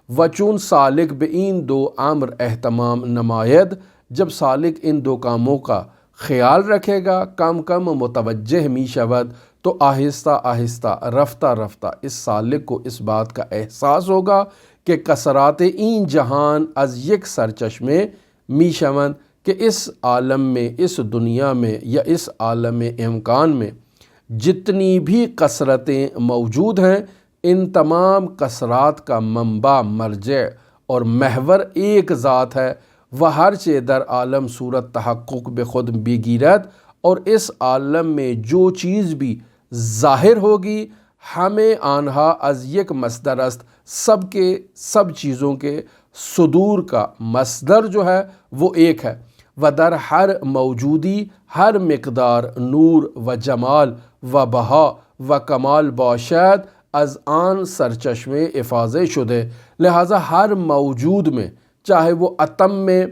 وچون سالک بین دو امر اہتمام نماید، جب سالک ان دو کاموں کا خیال رکھے گا، کم کم متوجہ می شود، تو آہستہ آہستہ رفتہ رفتہ اس سالک کو اس بات کا احساس ہوگا کہ کثرات این جہان از یک سرچشمے می شوند، کہ اس عالم میں، اس دنیا میں یا اس عالم امکان میں جتنی بھی کثرتیں موجود ہیں، ان تمام کثرات کا منبع، مرجع اور محور ایک ذات ہے، وہ ہر چے در عالم صورت تحقق بخود بگیرد، اور اس عالم میں جو چیز بھی ظاہر ہوگی ہمیں آنہا از یک مصدر است، سب چیزوں کے صدور کا مصدر جو ہے وہ ایک ہے۔ و در ہر موجودی ہر مقدار نور و جمال و بہا و کمال باشد، از آن سرچشمے افاضے شدے، لہٰذا ہر موجود میں، چاہے وہ اتم میں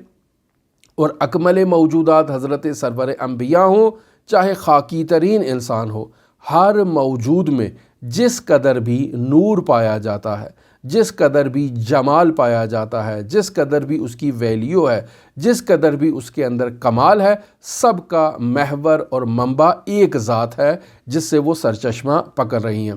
اور اکمل موجودات حضرت سرور انبیاء ہوں چاہے خاکی ترین انسان ہو، ہر موجود میں جس قدر بھی نور پایا جاتا ہے، جس قدر بھی جمال پایا جاتا ہے، جس قدر بھی اس کی ویلیو ہے، جس قدر بھی اس کے اندر کمال ہے، سب کا محور اور منبع ایک ذات ہے جس سے وہ سرچشمہ پکڑ رہی ہیں۔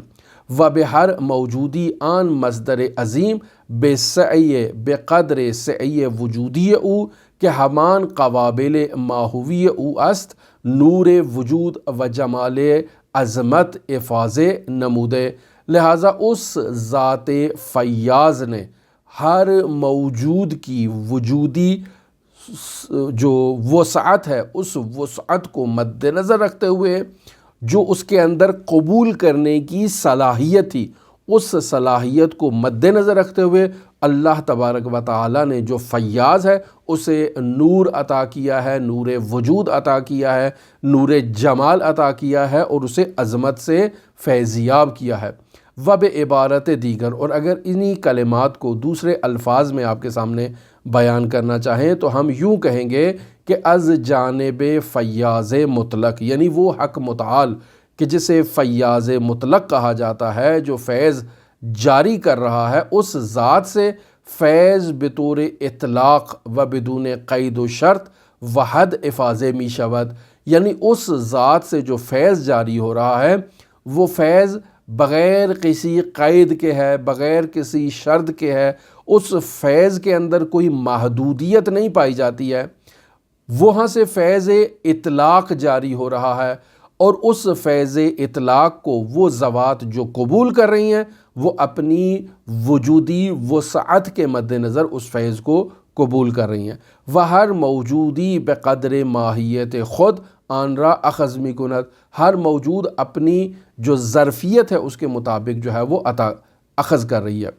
وبہر موجودی آن مصدر عظیم بے سعی بے قدر سعی وجودی او کہ ہمان قوابل ماہوی او است نور وجود و جمال عظمت افاظ نمودے۔ لہٰذا اس ذات فیاض نے ہر موجود کی وجودی جو وسعت ہے اس وسعت کو مد نظر رکھتے ہوئے جو اس کے اندر قبول کرنے کی صلاحیت تھی، اس صلاحیت کو مد نظر رکھتے ہوئے اللہ تبارک و تعالی نے جو فیاض ہے اسے نور عطا کیا ہے، نور وجود عطا کیا ہے، نور جمال عطا کیا ہے اور اسے عظمت سے فیضیاب کیا ہے۔ وب عبارت دیگر، اور اگر انہی کلمات کو دوسرے الفاظ میں آپ کے سامنے بیان کرنا چاہیں تو ہم یوں کہیں گے کہ از جانب فیاض مطلق، یعنی وہ حق متعال کہ جسے فیاض مطلق کہا جاتا ہے، جو فیض جاری کر رہا ہے، اس ذات سے فیض بطور اطلاق و بدون قید و شرط وحد افاظ می شود، یعنی اس ذات سے جو فیض جاری ہو رہا ہے وہ فیض بغیر کسی قید کے ہے، بغیر کسی شرط کے ہے، اس فیض کے اندر کوئی محدودیت نہیں پائی جاتی ہے، وہاں سے فیض اطلاق جاری ہو رہا ہے، اور اس فیض اطلاق کو وہ ذوات جو قبول کر رہی ہیں وہ اپنی وجودی وسعت کے مد نظر اس فیض کو قبول کر رہی ہیں۔ وہر موجودی بقدر ماہیت خود آن را اخذ می کند، ہر موجود اپنی جو ظرفیت ہے اس کے مطابق جو ہے وہ اخذ کر رہی ہے۔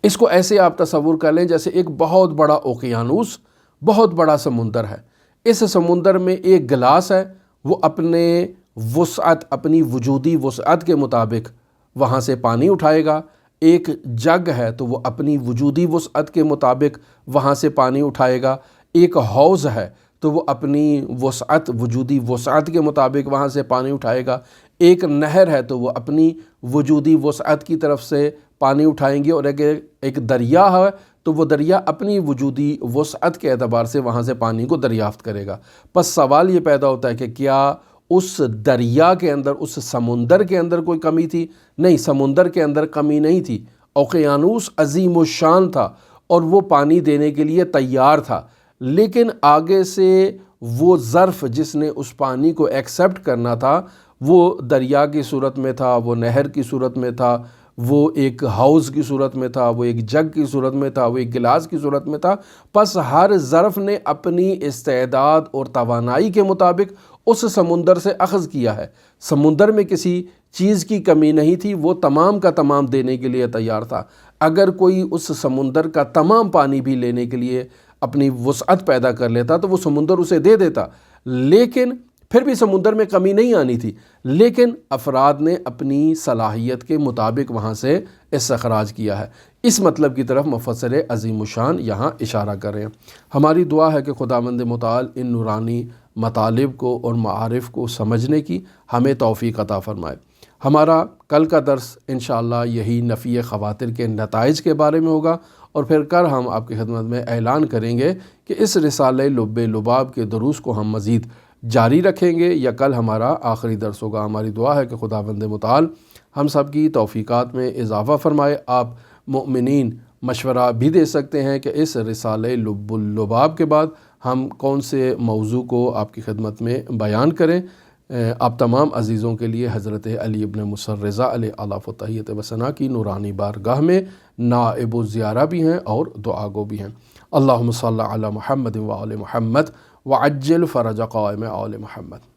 اس کو ایسے آپ تصور کر لیں جیسے ایک بہت بڑا اوقیانوس، بہت بڑا سمندر ہے، اس سمندر میں ایک گلاس ہے، وہ اپنے وسعت، اپنی وجودی وسعت کے مطابق وہاں سے پانی اٹھائے گا۔ ایک جگ ہے تو وہ اپنی وجودی وسعت کے مطابق وہاں سے پانی اٹھائے گا۔ ایک حوض ہے تو وہ اپنی وسعت، وجودی وسعت کے مطابق وہاں سے پانی اٹھائے گا۔ ایک نہر ہے تو وہ اپنی وجودی وسعت کی طرف سے پانی اٹھائیں گے، اور ایک دریا ہے تو وہ دریا اپنی وجودی وسعت کے اعتبار سے وہاں سے پانی کو دریافت کرے گا۔ پس سوال یہ پیدا ہوتا ہے کہ کیا اس دریا کے اندر، اس سمندر کے اندر کوئی کمی تھی؟ نہیں، سمندر کے اندر کمی نہیں تھی، اوقیانوس عظیم الشان تھا اور وہ پانی دینے کے لیے تیار تھا، لیکن آگے سے وہ ظرف جس نے اس پانی کو ایکسیپٹ کرنا تھا وہ دریا کی صورت میں تھا، وہ نہر کی صورت میں تھا، وہ ایک حوض کی صورت میں تھا، وہ ایک جگ کی صورت میں تھا، وہ ایک گلاس کی صورت میں تھا۔ پس ہر ظرف نے اپنی استعداد اور توانائی کے مطابق اس سمندر سے اخذ کیا ہے۔ سمندر میں کسی چیز کی کمی نہیں تھی، وہ تمام کا تمام دینے کے لیے تیار تھا۔ اگر کوئی اس سمندر کا تمام پانی بھی لینے کے لیے اپنی وسعت پیدا کر لیتا تو وہ سمندر اسے دے دیتا، لیکن پھر بھی سمندر میں کمی نہیں آنی تھی، لیکن افراد نے اپنی صلاحیت کے مطابق وہاں سے استخراج کیا ہے۔ اس مطلب کی طرف مفسر عظیم الشان یہاں اشارہ کر رہے ہیں۔ ہماری دعا ہے کہ خداوند متعال ان نورانی مطالب کو اور معارف کو سمجھنے کی ہمیں توفیق عطا فرمائے۔ ہمارا کل کا درس انشاءاللہ یہی نفی خواتر کے نتائج کے بارے میں ہوگا، اور پھر کل ہم آپ کی خدمت میں اعلان کریں گے کہ اس رسالہ لب لباب کے دروس کو ہم مزید جاری رکھیں گے یا کل ہمارا آخری درس ہوگا۔ ہماری دعا ہے کہ خداوند متعال ہم سب کی توفیقات میں اضافہ فرمائے۔ آپ مومنین مشورہ بھی دے سکتے ہیں کہ اس رسالہ لب لباب کے بعد ہم کون سے موضوع کو آپ کی خدمت میں بیان کریں۔ آپ تمام عزیزوں کے لیے حضرت علی ابن مصر رضا علیہ الاف و تحیت و ثنا کی نورانی بارگاہ میں نائب الزیارہ بھی ہیں اور دعا گو بھی ہیں۔ اللہم صلی علی محمد و آل محمد وعجل فرج قائم آل محمد۔